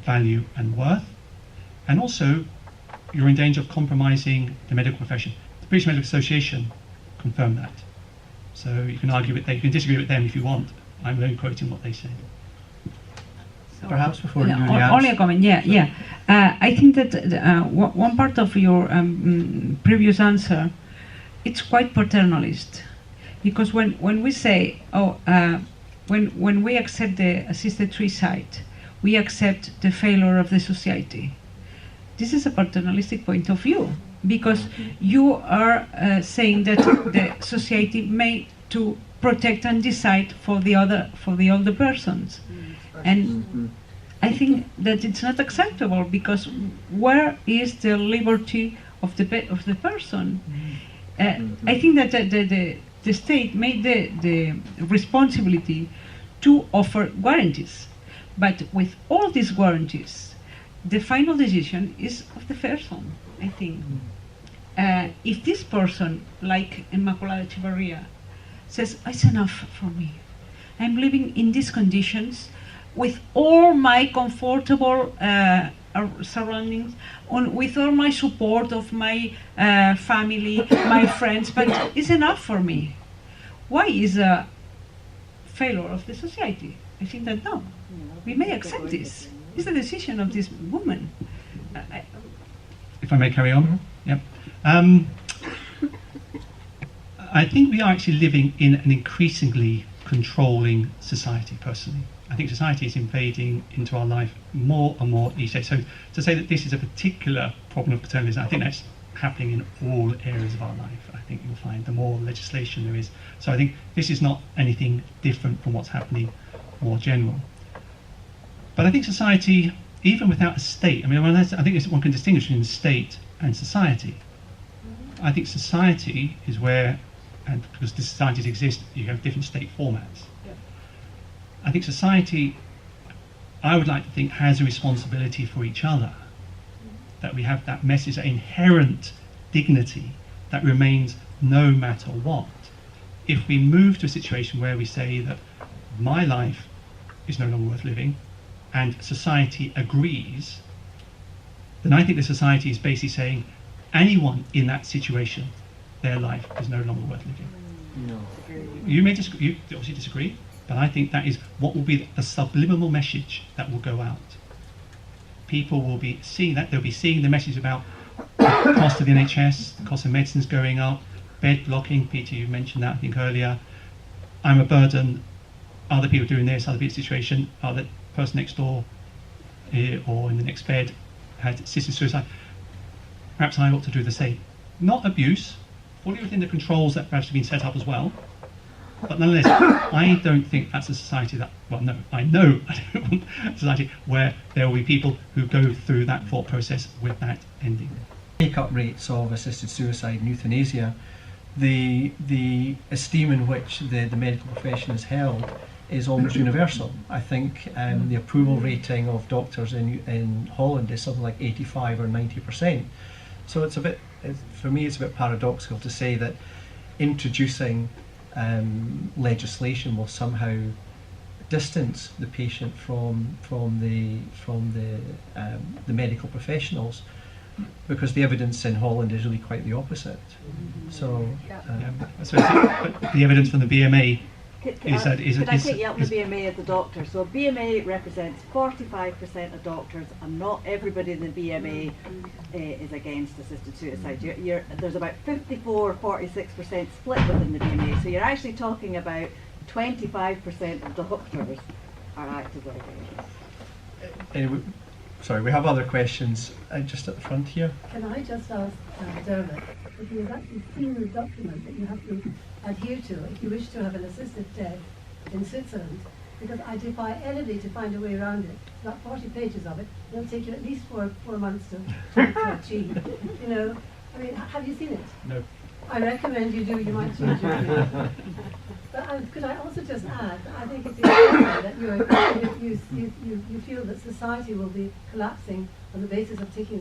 S2: value and worth. And also, you're in danger of compromising the medical profession. The British Medical Association confirmed that. So you can argue with them, you can disagree with them if you want. I'm only quoting what they said.
S1: Perhaps before
S3: Yeah,
S1: Nuria
S3: only a comment, yeah. I think that one part of your previous answer, it's quite paternalist. Because when we say, when we accept the assisted suicide, we accept the failure of the society. This is a paternalistic point of view, because you are saying that the society may to protect and decide for the other persons, and I think that it's not acceptable, because where is the liberty of the person? I think that the state made the responsibility to offer guarantees, but with all these guarantees, the final decision is of the person, I think. If this person, like Immaculada Echevarria, says, it's enough for me, I'm living in these conditions with all my comfortable surroundings, with all my support of my family, my friends, but it's enough for me. Why is a failure of the society? I think that no, we may accept this. It's the decision of this woman.
S2: If I may carry on? Yep. I think we are actually living in an increasingly controlling society, personally. I think society is invading into our life more and more each day. So to say that this is a particular problem of paternalism, I think that's happening in all areas of our life. I think you'll find the more legislation there is. So I think this is not anything different from what's happening more general. But I think society, even without a state, I think one can distinguish between state and society. I think society is where, and because the societies exist, you have different state formats. I think society, I would like to think, has a responsibility for each other. That we have that message, that inherent dignity that remains no matter what. If we move to a situation where we say that my life is no longer worth living, and society agrees, then I think the society is basically saying anyone in that situation, their life is no longer worth living.
S1: No.
S2: You may disagree, you obviously disagree, but I think that is what will be the subliminal message that will go out. People will be seeing that, they'll be seeing the message about the cost of the NHS, the cost of medicines going up, bed blocking. Peter, you mentioned that I think earlier. I'm a burden, other people doing this, other people's situation, the person next door or in the next bed had assisted suicide. Perhaps I ought to do the same. Not abuse, fully within the controls that perhaps have been set up as well. But nonetheless, I don't think that's a society that, well, no, I know I don't want a society where there will be people who go through that thought process with that ending.
S1: Take-up rates of assisted suicide and euthanasia, the esteem in which the medical profession is held is almost universal. I think the approval rating of doctors in Holland is something like 85 or 90%. So it's for me, it's a bit paradoxical to say that introducing legislation will somehow distance the patient from the medical professionals, because the evidence in Holland is really quite the opposite. So,
S2: I suppose the evidence from the BMA
S7: Could
S2: is
S7: I
S2: that is
S7: take you up the BMA as a doctor? So BMA represents 45% of doctors, and not everybody in the BMA is against assisted suicide. There's about 46% split within the BMA. So you're actually talking about 25% of doctors are actively against.
S1: anyway, sorry, we have other questions just at the front here.
S8: Can I just ask Dermot if you have actually seen the document that you have to adhere to if you wish to have an assisted death in Switzerland? Because I defy anybody to find a way around it. It's about 40 pages of it. It'll take you at least four months to achieve. You know, I mean, have you seen it?
S1: No.
S8: I recommend you do. You might change your view. But could I also just add, I think it's important that you feel that society will be collapsing on the basis of taking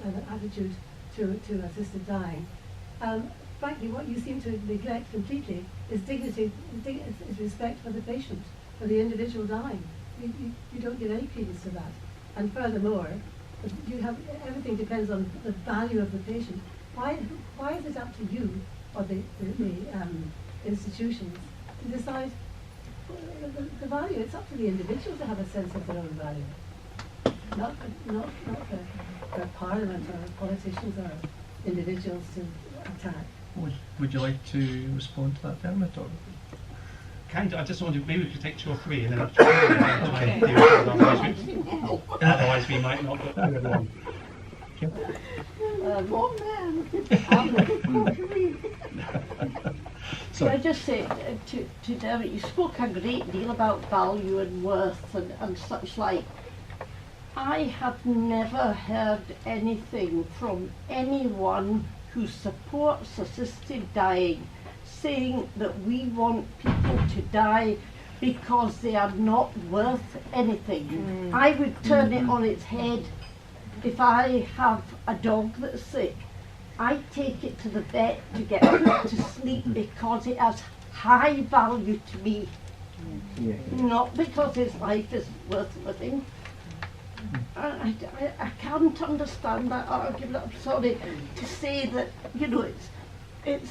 S8: an attitude to assisted dying. Frankly, what you seem to neglect completely is dignity, is respect for the patient, for the individual dying. You don't give any credence to that. And furthermore, everything depends on the value of the patient. Why is it up to you or the institutions to decide the value? It's up to the individual to have a sense of their own value, not for Parliament or politicians or individuals to attack.
S1: Would you like to respond to that, Dermot? Or?
S2: I just wanted, maybe we could take 2 or 3 and then I'll try and deal with it, otherwise we might not get through everyone.
S9: Can I just say to Dermot, you spoke a great deal about value and worth and such like. I have never heard anything from anyone who supports assisted dying saying that we want people to die because they are not worth anything. I would turn it on its head. If I have a dog that's sick, I take it to the vet to get put to sleep because it has high value to me, not because its life is worth living. I can't understand that argument. I'm sorry to say that, you know, it's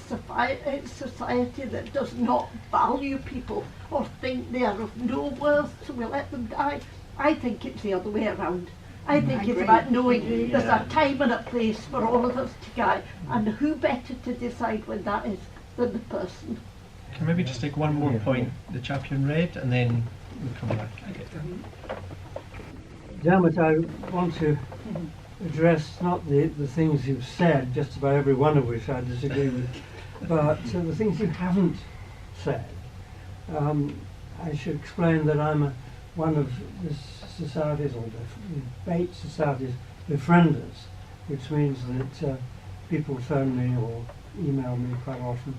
S9: society that does not value people or think they are of no worth, so we let them die. I think it's the other way around. I think it's about knowing there's a time and a place for all of us to die, and who better to decide when that is than the person.
S1: Can I maybe just take one more point, the chap in red, and then we'll come back.
S10: Dermot, I want to address not the things you've said, just about every one of which I disagree with, but the things you haven't said. I should explain that I'm one of the society's, or the debate society's, befrienders, which means that people phone me or email me quite often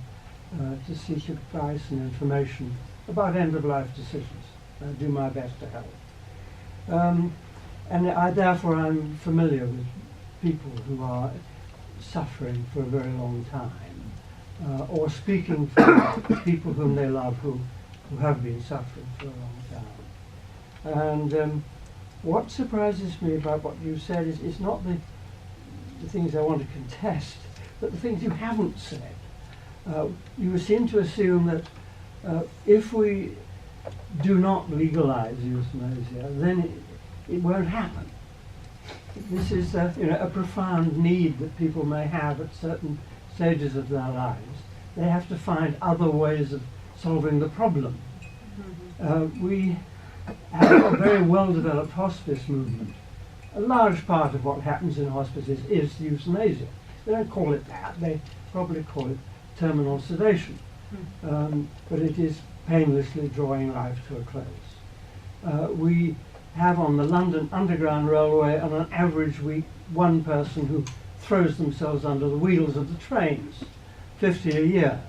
S10: to seek advice and information about end-of-life decisions. I do my best to help. And therefore I'm familiar with people who are suffering for a very long time, or speaking for people whom they love who have been suffering for a long time. And what surprises me about what you said is not the things I want to contest, but the things you haven't said. You seem to assume that if we do not legalize euthanasia, then it won't happen. This is a profound need that people may have at certain stages of their lives. They have to find other ways of solving the problem. We have a very well-developed hospice movement. A large part of what happens in hospices is euthanasia. They don't call it that, they probably call it terminal sedation. But it is painlessly drawing life to a close. We have on the London Underground Railway on an average week one person who throws themselves under the wheels of the trains, 50 a year.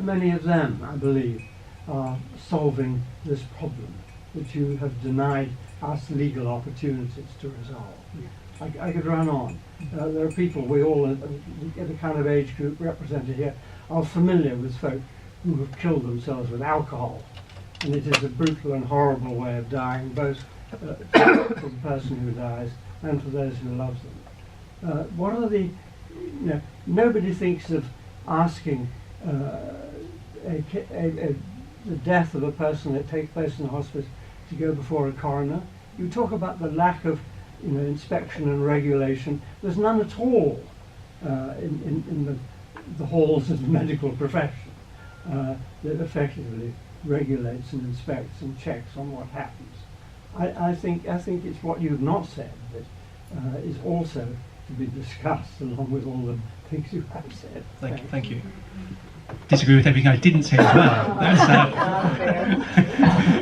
S10: Many of them, I believe, are solving this problem which you have denied us legal opportunities to resolve. I could run on. There are people, we all, the kind of age group represented here, are familiar with folk who have killed themselves with alcohol. and it is a brutal and horrible way of dying, both for the person who dies and for those who love them. What are the... nobody thinks of asking the death of a person that takes place in the hospice to go before a coroner. You talk about the lack of inspection and regulation. There's none at all in the halls of the medical profession that effectively regulates and inspects and checks on what happens. I think it's what you've not said that is also to be discussed along with all the things you have said.
S1: Thank you.
S2: Disagree with everything I didn't say as well.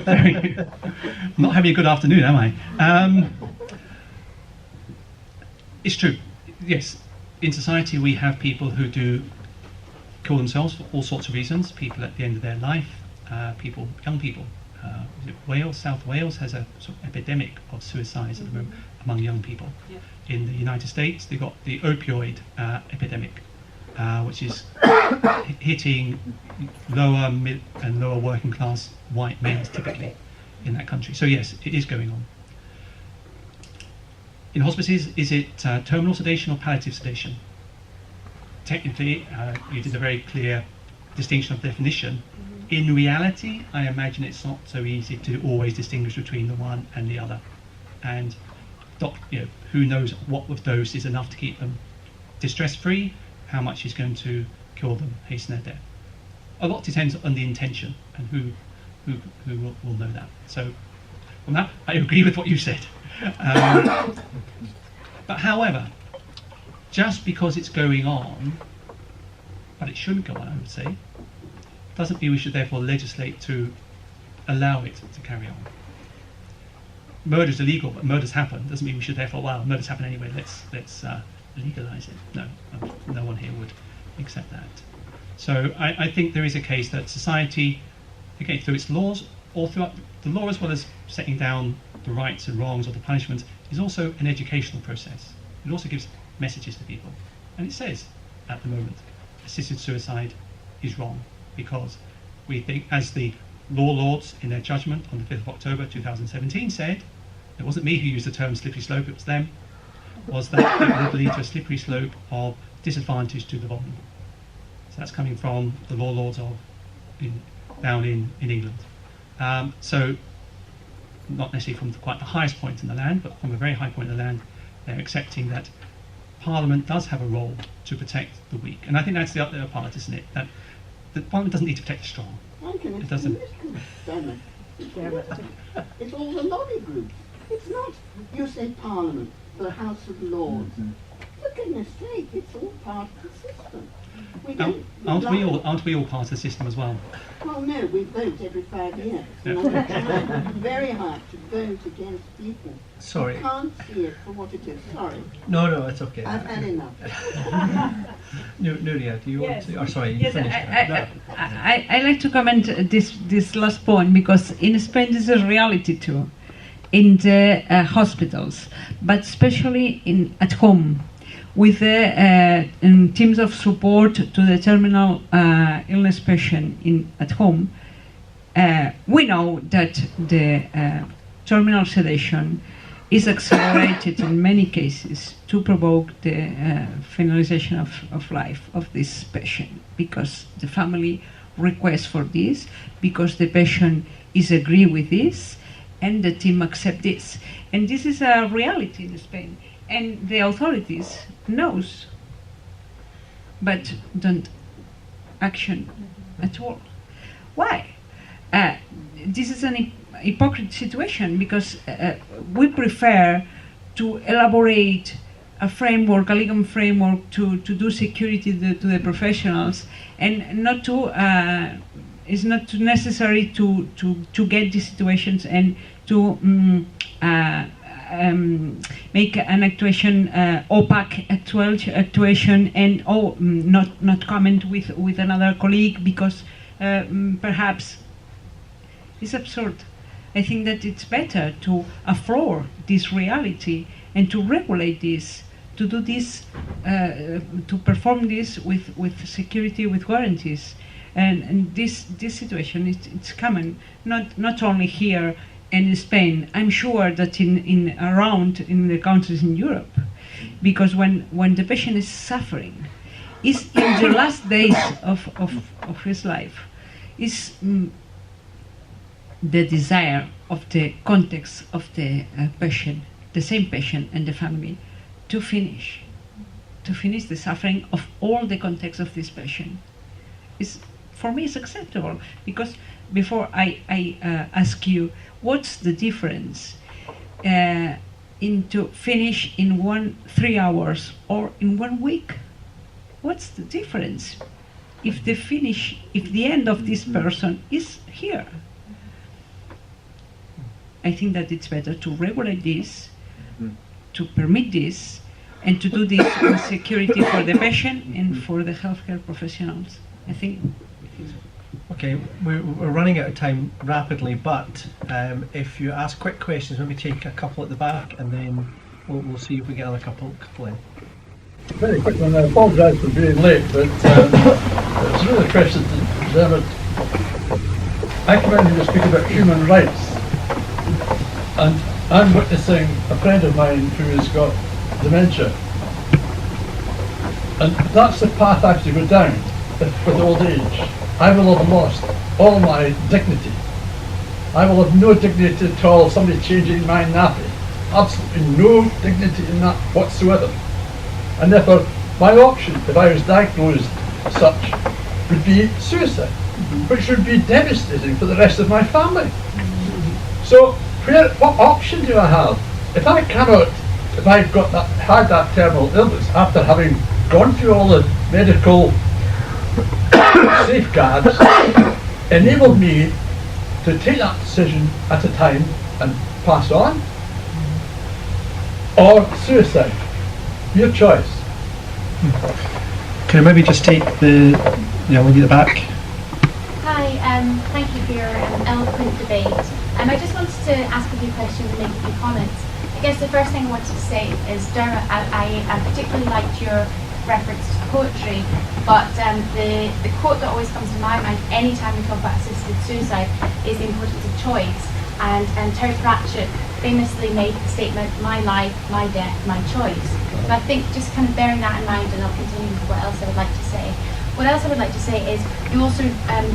S2: I'm not having a good afternoon, am I? It's true. Yes, in society we have people who do kill themselves for all sorts of reasons. People at the end of their life, young people. South Wales has a sort of epidemic of suicides at the moment among young people.
S3: Yeah.
S2: In the United States, they've got the opioid epidemic, which is hitting lower mid and lower working class white males typically in that country. So yes, it is going on. In hospices, is it terminal sedation or palliative sedation? Technically, you did a very clear distinction of definition. In reality, I imagine it's not so easy to always distinguish between the one and the other. And who knows what of those is enough to keep them distress-free, how much is going to kill them, hasten their death. A lot depends on the intention and who will know that. So on that, I agree with what you said. But however, just because it's going on, but it shouldn't go on, I would say, doesn't mean we should therefore legislate to allow it to carry on. Murder's illegal, but murders happen. Doesn't mean we should therefore, well, murders happen anyway, let's legalise it. No, no one here would accept that. So I think there is a case that society, again, through its laws, or throughout the law as well as setting down the rights and wrongs or the punishment, is also an educational process. It also gives messages to people. And it says, at the moment, assisted suicide is wrong, because we think, as the law lords in their judgment on the 5th of October 2017 said, it wasn't me who used the term slippery slope, it was them, was that it would lead to a slippery slope of disadvantage to the vulnerable. So that's coming from the law lords down in England. So not necessarily from quite the highest point in the land, but from a very high point in the land, they're accepting that Parliament does have a role to protect the weak. And I think that's the other part, isn't it? That the Parliament doesn't need to protect the strong. It doesn't.
S5: It's all the lobby groups. It's not, you say Parliament, the House of Lords. For goodness sake, it's all part of the system.
S2: Aren't we all part of the system as well?
S5: Well, no, we vote every 5 years. And I'm trying very hard to vote against people.
S1: Sorry.
S5: You can't see it for what it is. Sorry.
S1: No, it's okay.
S5: I've had enough.
S1: Nuria, do you want to? Or sorry, you
S3: Yes,
S1: finished.
S3: I like to comment this last point, because in Spain this is a reality too, in the hospitals, but especially at home, with the teams of support to the terminal illness patient at home. We know that the terminal sedation is accelerated in many cases to provoke the finalization of life of this patient, because the family requests for this, because the patient is agree with this, and the team accept this. And this is a reality in Spain, and the authorities knows, but don't action at all. Why? This is an hypocrite situation, because we prefer to elaborate a framework, a legal framework to do security to the professionals, and not to it's not too necessary to get these situations and to make an actuation opaque actuation, and not comment with another colleague, because perhaps it's absurd. I think that it's better to afford this reality and to regulate this, to do this, to perform this with security, with guarantees. And this situation it's common not only here and in Spain. I'm sure that in around in the countries in Europe, because when the patient is suffering, is in the last days of his life, is the desire of the context of the patient, the same patient and the family, to finish the suffering of all the context of this patient. Is for me it's acceptable, because before I ask you what's the difference into finish in 3 hours or in 1 week. What's the difference if the end of this person is here? I think that it's better to regulate this, to permit this, and to do this with security for the patient and for the healthcare professionals. I think.
S1: Okay, we're running out of time rapidly, but if you ask quick questions, maybe take a couple at the back, and then we'll see if we get another couple in.
S11: Very quick one. I apologise for being late, but it's really a question to Dermot. I come in here to speak about human rights, and I'm witnessing a friend of mine who has got dementia, and that's the path I have to go down with old age. I will have lost all my dignity. I will have no dignity at all. Somebody changing my nappy, absolutely no dignity in that whatsoever. And therefore, my option, if I was diagnosed such, would be suicide, which would be devastating for the rest of my family. So, what option do I have? If I've had that terminal illness after having gone through all the medical safeguards, enabled me to take that decision at a time and pass on, or suicide. Your choice.
S1: Can I maybe just take the lady at the back?
S12: Hi, thank you for your eloquent debate. I just wanted to ask a few questions and make a few comments. I guess the first thing I wanted to say is, Dermot, I particularly liked your reference to poetry, but the quote that always comes to my mind anytime we talk about assisted suicide is the importance of choice. And Terry Pratchett famously made the statement, "My life, my death, my choice." So I think just kind of bearing that in mind, and I'll continue with what else I would like to say. What else I would like to say is you also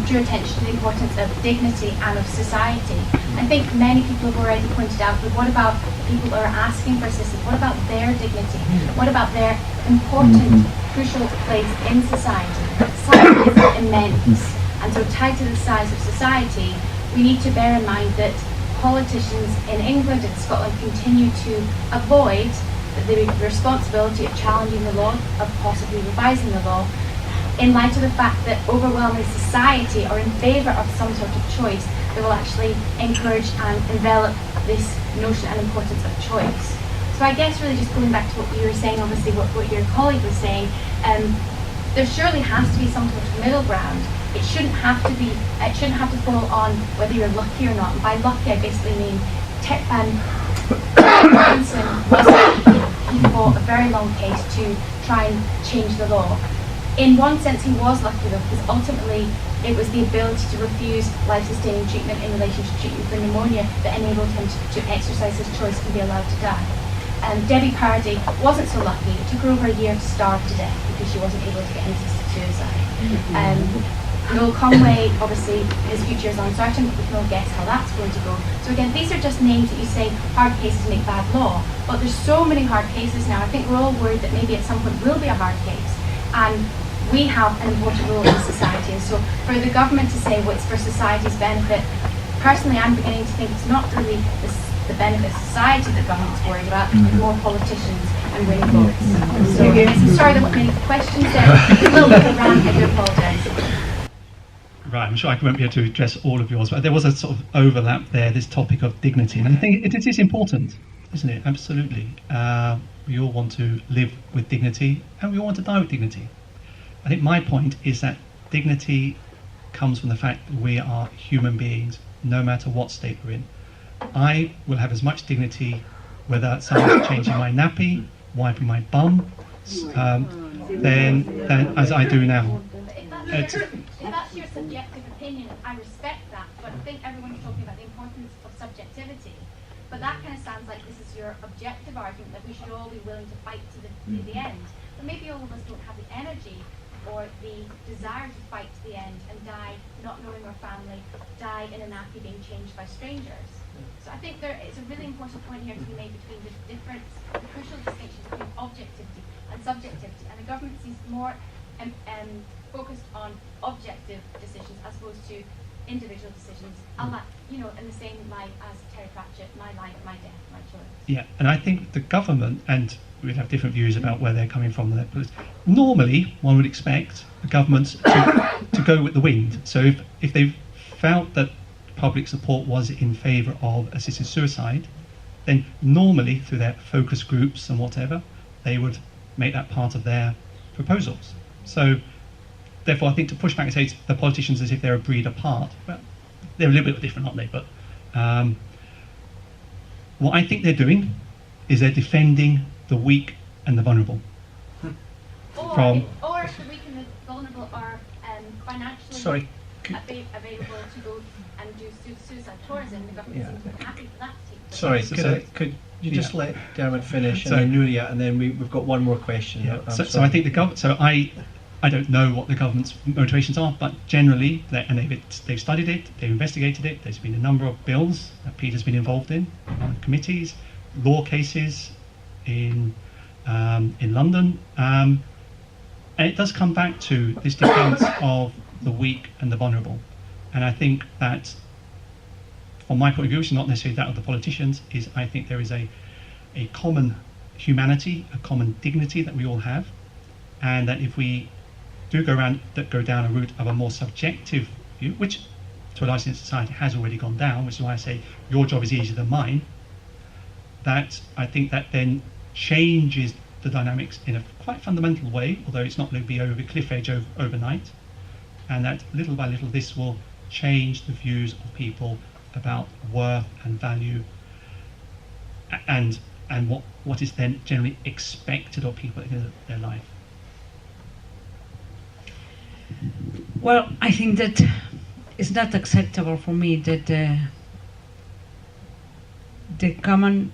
S12: drew attention to the importance of dignity and of society. I think many people have already pointed out, but what about people who are asking for assistance? What about their dignity? What about their important, crucial place in society? Society is immense, and so tied to the size of society, we need to bear in mind that politicians in England and Scotland continue to avoid the responsibility of challenging the law, of possibly revising the law, in light of the fact that overwhelming society are in favour of some sort of choice that will actually encourage and envelop this notion and importance of choice. So I guess really just going back to what you were saying, obviously what your colleague was saying, there surely has to be some sort of middle ground. It shouldn't have to fall on whether you're lucky or not. And by lucky, I basically mean Manson he fought a very long case to try and change the law. In one sense, he was lucky though, because ultimately it was the ability to refuse life-sustaining treatment in relation to treatment for pneumonia that enabled him to exercise his choice and be allowed to die. Debbie Pardee wasn't so lucky. It took her over a year to starve to death because she wasn't able to get an assisted suicide. Noel Conway, obviously his future is uncertain, but we can all guess how that's going to go. So again, these are just names that you say hard cases make bad law, but there's so many hard cases now. I think we're all worried that maybe at some point will be a hard case, and we have an important role in society. And so for the government to say what's for society's benefit, personally I'm beginning to think it's not really the benefit of society that government's worried about, but more politicians and winning votes. So I'm sorry there weren't many questions there. A little bit of a rant, I do apologise.
S2: Right, I'm sure I won't be able to address all of yours, but there was a sort of overlap there, this topic of dignity. And I think it is important, isn't it? Absolutely. We all want to live with dignity, and we all want to die with dignity. I think my point is that dignity comes from the fact that we are human beings, no matter what state we're in. I will have as much dignity whether someone's changing my nappy, wiping my bum, than as I do now.
S12: If that's your subjective opinion, I respect that, but I think everyone's talking about the importance of subjectivity. But that kind of sounds like this is your objective argument, that we should all be willing to fight to the end. But maybe all of us don't have the energy or the desire to fight to the end and die not knowing our family, die in a nappy being changed by strangers. So I think it's a really important point here to be made between the crucial distinction between objectivity and subjectivity. And the government seems more focused on objective decisions as opposed to individual decisions, in the same light as Terry Pratchett, my life, my death, my choice.
S2: Yeah, and I think the government, and we'd have different views about where they're coming from. Normally, one would expect the government to go with the wind. So if they felt that public support was in favour of assisted suicide, then normally through their focus groups and whatever, they would make that part of their proposals. So therefore, I think to push back and say the politicians as if they're a breed apart, well, they're a little bit different, aren't they? But what I think they're doing is they're defending the weak and the vulnerable.
S12: Or if the weak and the vulnerable are financially available to go and do suicide tourism, the government seems to be happy for that to take place.
S1: Sorry, could you just let Dermot finish, and then Nuria, and then we've got one more question.
S2: Yeah. So I think the government. So I don't know what the government's motivations are, but generally, they've studied it, they've investigated it. There's been a number of bills that Peter's been involved in, on committees, law cases in London, and it does come back to this defence of the weak and the vulnerable. And I think that, from my point of view, which is not necessarily that of the politicians, is I think there is a common humanity, a common dignity that we all have, and that if we do go down a route of a more subjective view, which to a large extent society has already gone down, which is why I say your job is easier than mine, that I think that then changes the dynamics in a quite fundamental way, although it's not going to be over a cliff edge overnight, and that little by little this will change the views of people about worth and value and what is then generally expected of people in their life.
S3: Well, I think that it's not acceptable for me that the common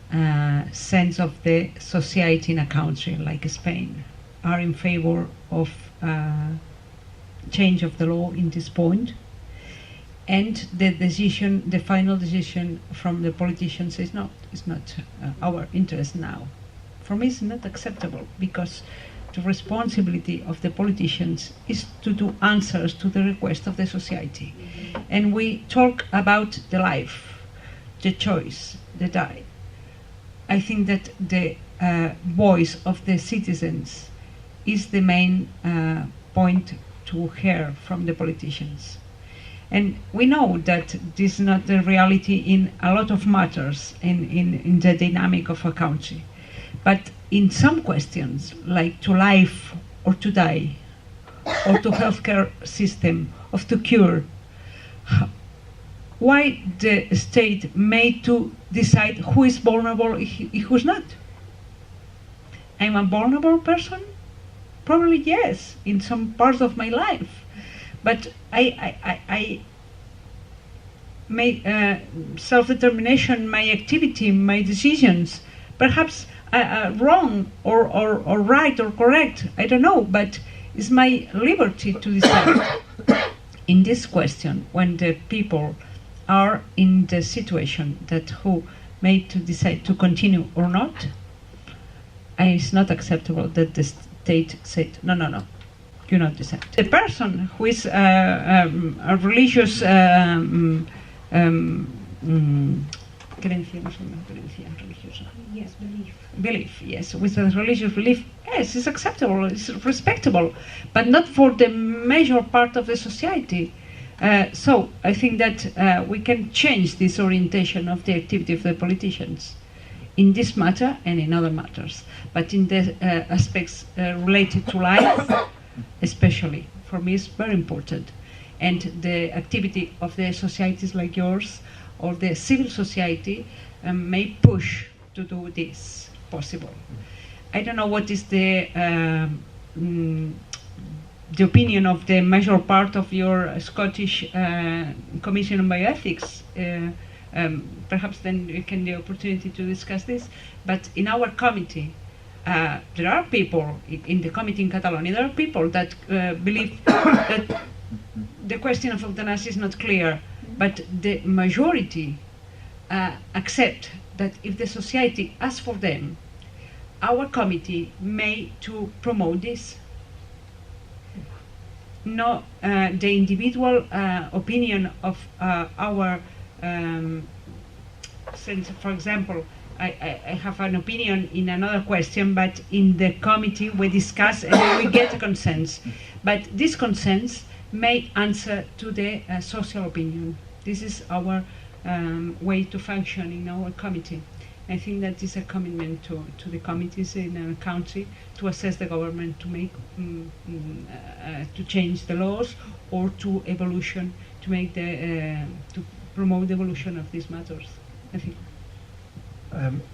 S3: sense of the society in a country like Spain are in favor of change of the law in this point, and the final decision from the politicians is not our interest now. For me, it's not acceptable, because the responsibility of the politicians is to do answers to the request of the society. And we talk about the life, the choice, the die. I think that the voice of the citizens is the main point to hear from the politicians. And we know that this is not the reality in a lot of matters in the dynamic of a country. But in some questions, like to life or to die, or to healthcare system, or to cure, why the state made to decide who is vulnerable and who's not? I'm a vulnerable person? Probably yes, in some parts of my life. But I make self-determination, my activity, my decisions, perhaps wrong or right or correct, I don't know, but it's my liberty to decide. In this question, when the people are in the situation that who made to decide to continue or not, it's not acceptable that the state said, no, you not decide. The person who is a religious belief, yes, with a religious belief, yes, it's acceptable, it's respectable, but not for the major part of the society. So I think that we can change this orientation of the activity of the politicians in this matter and in other matters, but in the aspects related to life, especially, for me, is very important. And the activity of the societies like yours or the civil society may push to do this possible. I don't know what is the the opinion of the major part of your Scottish Commission on Bioethics. Perhaps then we can the opportunity to discuss this. But in our committee, there are people in the committee in Catalonia. There are people that believe that the question of euthanasia is not clear, but the majority accept that if the society asks for them, our committee may to promote this. No, the individual opinion of our since, for example, I have an opinion in another question, but in the committee we discuss and we get a consensus. But this consensus may answer to the social opinion. This is our way to function in our committee. I think that is a commitment to the committees in our country to assess the government to make to change the laws or to evolution to make the to promote the evolution of these matters. I think.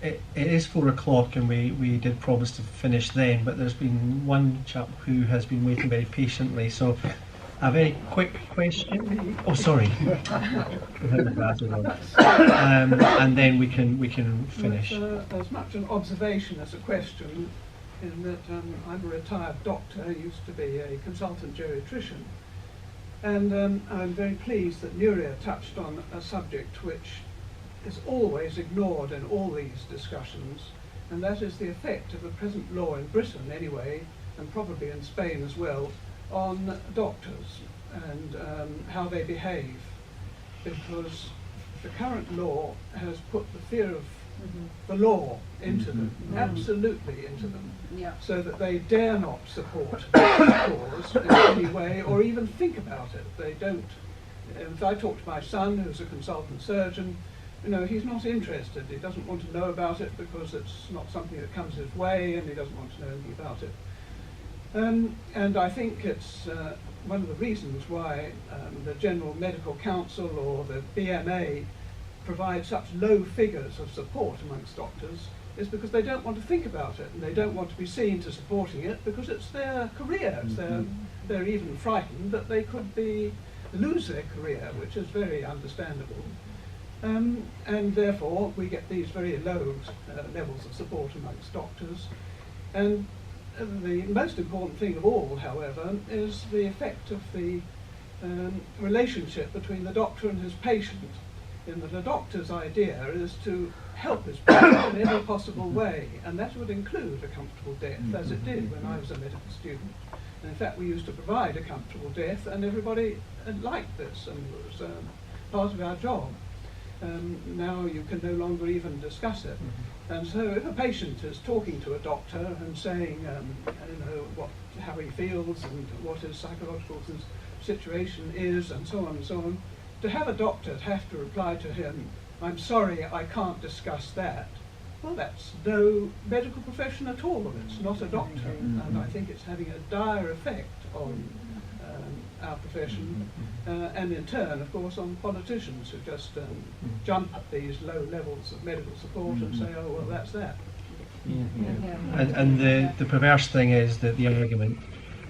S1: It is 4 o'clock and we did promise to finish then, but there's been one chap who has been waiting very patiently, so a very quick question. Oh, sorry. And then we can finish.
S13: It's as much an observation as a question, in that I'm a retired doctor, I used to be a consultant geriatrician, and I'm very pleased that Nuria touched on a subject which is always ignored in all these discussions, and that is the effect of the present law in Britain anyway, and probably in Spain as well, on doctors and how they behave, because the current law has put the fear of the law into them, absolutely into them, so that they dare not support the cause in any way or even think about it. They don't. If I talk to my son, who's a consultant surgeon, he's not interested. He doesn't want to know about it because it's not something that comes his way, and he doesn't want to know anything about it. And I think it's one of the reasons why the General Medical Council or the BMA provide such low figures of support amongst doctors, is because they don't want to think about it, and they don't want to be seen to supporting it because it's their career. It's they're even frightened that they could lose their career, which is very understandable. And therefore we get these very low levels of support amongst doctors. And the most important thing of all, however, is the effect of the relationship between the doctor and his patient, in that the doctor's idea is to help his patient in every possible way, and that would include a comfortable death, as it did when I was a medical student. And in fact, we used to provide a comfortable death, and everybody liked this, and it was part of our job. Now you can no longer even discuss it. And so if a patient is talking to a doctor and saying, how he feels and what his psychological situation is and so on, to have a doctor have to reply to him, "I'm sorry, I can't discuss that," well, that's no medical profession at all. It's not a doctor. And I think it's having a dire effect on our profession, and in turn, of course, on politicians who just jump at these low levels of medical support and say, "Oh, well, that's that."
S1: And the perverse thing is that the argument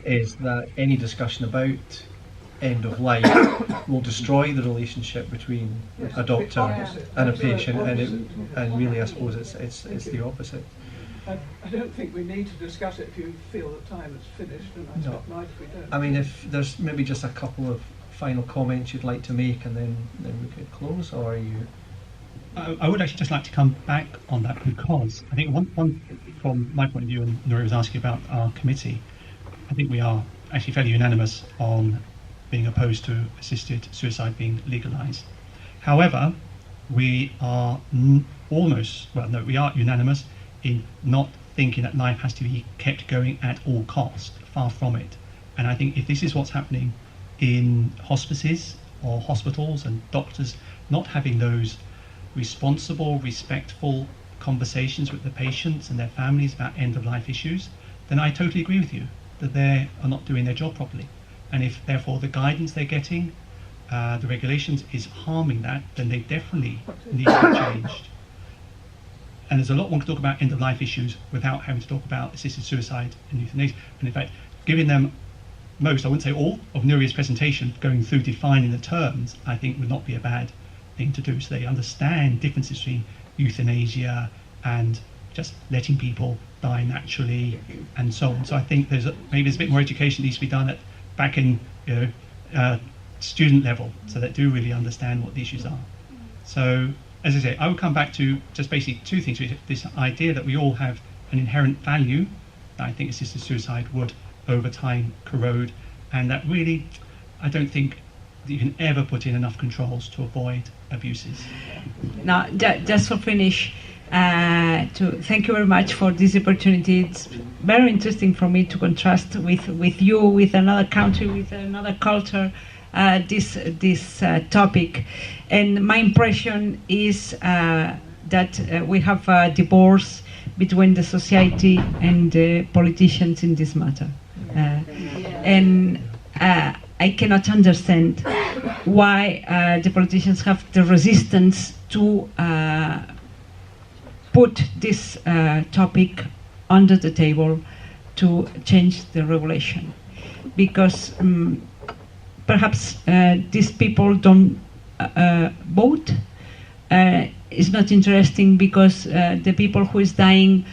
S1: is that any discussion about end of life will destroy the relationship between a doctor and a patient, and really, I suppose it's the opposite.
S13: I don't think we need to discuss it if you feel the time is finished, and I stop right if we don't.
S1: I mean, if there's maybe just a couple of final comments you'd like to make, and then we could close, or are you?
S2: I would actually just like to come back on that, because I think one from my point of view, and Nuri was asking about our committee, I think we are actually fairly unanimous on being opposed to assisted suicide being legalised. However, we are we are unanimous in not thinking that life has to be kept going at all costs. Far from it. And I think if this is what's happening in hospices or hospitals, and doctors not having those responsible, respectful conversations with the patients and their families about end-of-life issues, then I totally agree with you that they are not doing their job properly. And if therefore the guidance they're getting, the regulations, is harming that, then they definitely need to be changed. And there's a lot one can talk about end-of-life issues without having to talk about assisted suicide and euthanasia. And in fact, giving them most, I wouldn't say all, of Nuria's presentation, going through defining the terms, I think would not be a bad thing to do, so they understand differences between euthanasia and just letting people die naturally and so on. So I think maybe there's a bit more education needs to be done back in student level, so that do really understand what the issues are. So as I say, I would come back to just basically two things. This idea that we all have an inherent value that I think assisted suicide would over time corrode, and that really I don't think that you can ever put in enough controls to avoid abuses.
S3: Now, just for finish, to thank you very much for this opportunity. It's very interesting for me to contrast with you, with another country, with another culture, this topic. And my impression is that we have a divorce between the society and the politicians in this matter. And I cannot understand why the politicians have the resistance to put this topic under the table to change the regulation, because perhaps these people don't vote. It's not interesting because the people who is dying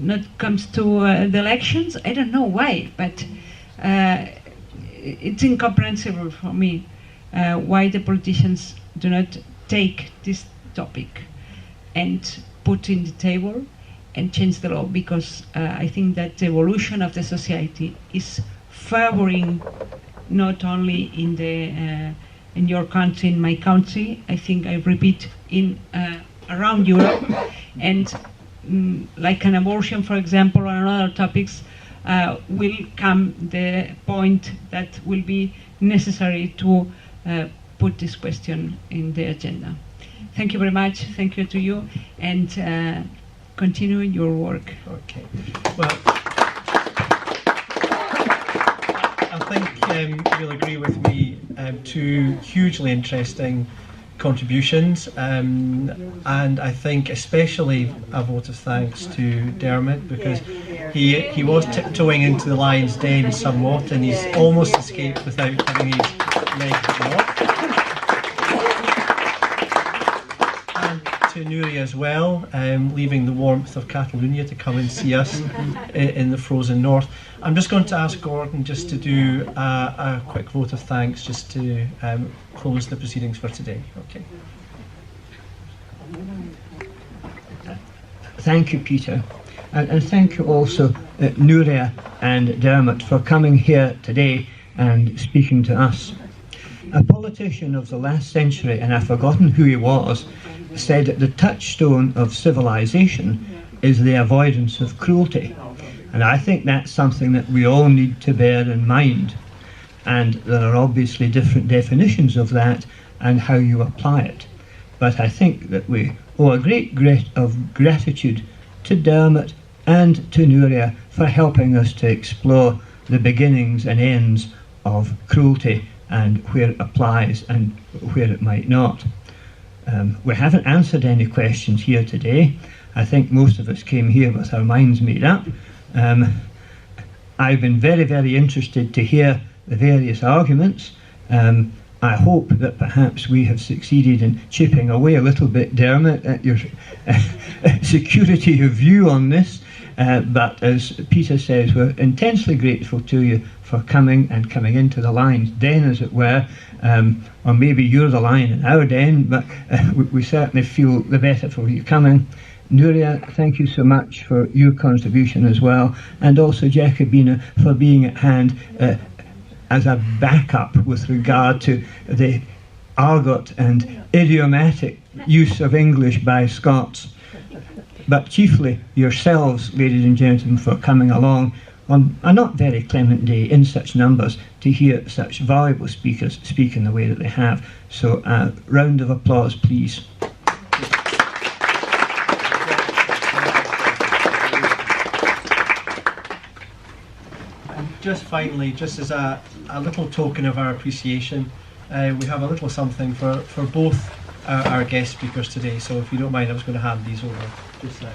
S3: not comes to the elections. I don't know why, but it's incomprehensible for me why the politicians do not take this topic and put in the table and change the law, because I think that the evolution of the society is favoring not only in the in your country, in my country, I think I repeat, in around Europe, and like an abortion, for example, or other topics, will come the point that will be necessary to put this question in the agenda. Thank you very much. Thank you to you, and continue your work.
S1: Okay. Well, I think you'll agree with me. Two hugely interesting contributions, and I think especially a vote of thanks to Dermot, because he was tiptoeing into the lion's den somewhat, and he's almost escaped without having his leg cut off. And to Nuria as well, leaving the warmth of Catalonia to come and see us in the frozen north. I'm just going to ask Gordon just to do a quick vote of thanks, just to close the proceedings for today. Okay.
S4: Thank you, Peter. And thank you also, Nuria and Dermot, for coming here today and speaking to us. A politician of the last century, and I've forgotten who he was, said that the touchstone of civilization is the avoidance of cruelty. And I think that's something that we all need to bear in mind. And there are obviously different definitions of that and how you apply it. But I think that we owe a great of gratitude to Dermot and to Nuria for helping us to explore the beginnings and ends of cruelty and where it applies and where it might not. We haven't answered any questions here today. I think most of us came here with our minds made up. I've been very, very interested to hear the various arguments. I hope that perhaps we have succeeded in chipping away a little bit, Dermot, at your security of view on this. But as Peter says, we're intensely grateful to you for coming into the lion's den, as it were. Or maybe you're the lion in our den, but we certainly feel the better for you coming. Nuria, thank you so much for your contribution as well, and also Jacobina for being at hand as a backup with regard to the argot and idiomatic use of English by Scots. But chiefly yourselves, ladies and gentlemen, for coming along on a not very clement day in such numbers to hear such valuable speakers speak in the way that they have. So a round of applause, please.
S1: Just finally, just as a little token of our appreciation, we have a little something for both our guest speakers today. So if you don't mind, I was going to hand these over just now.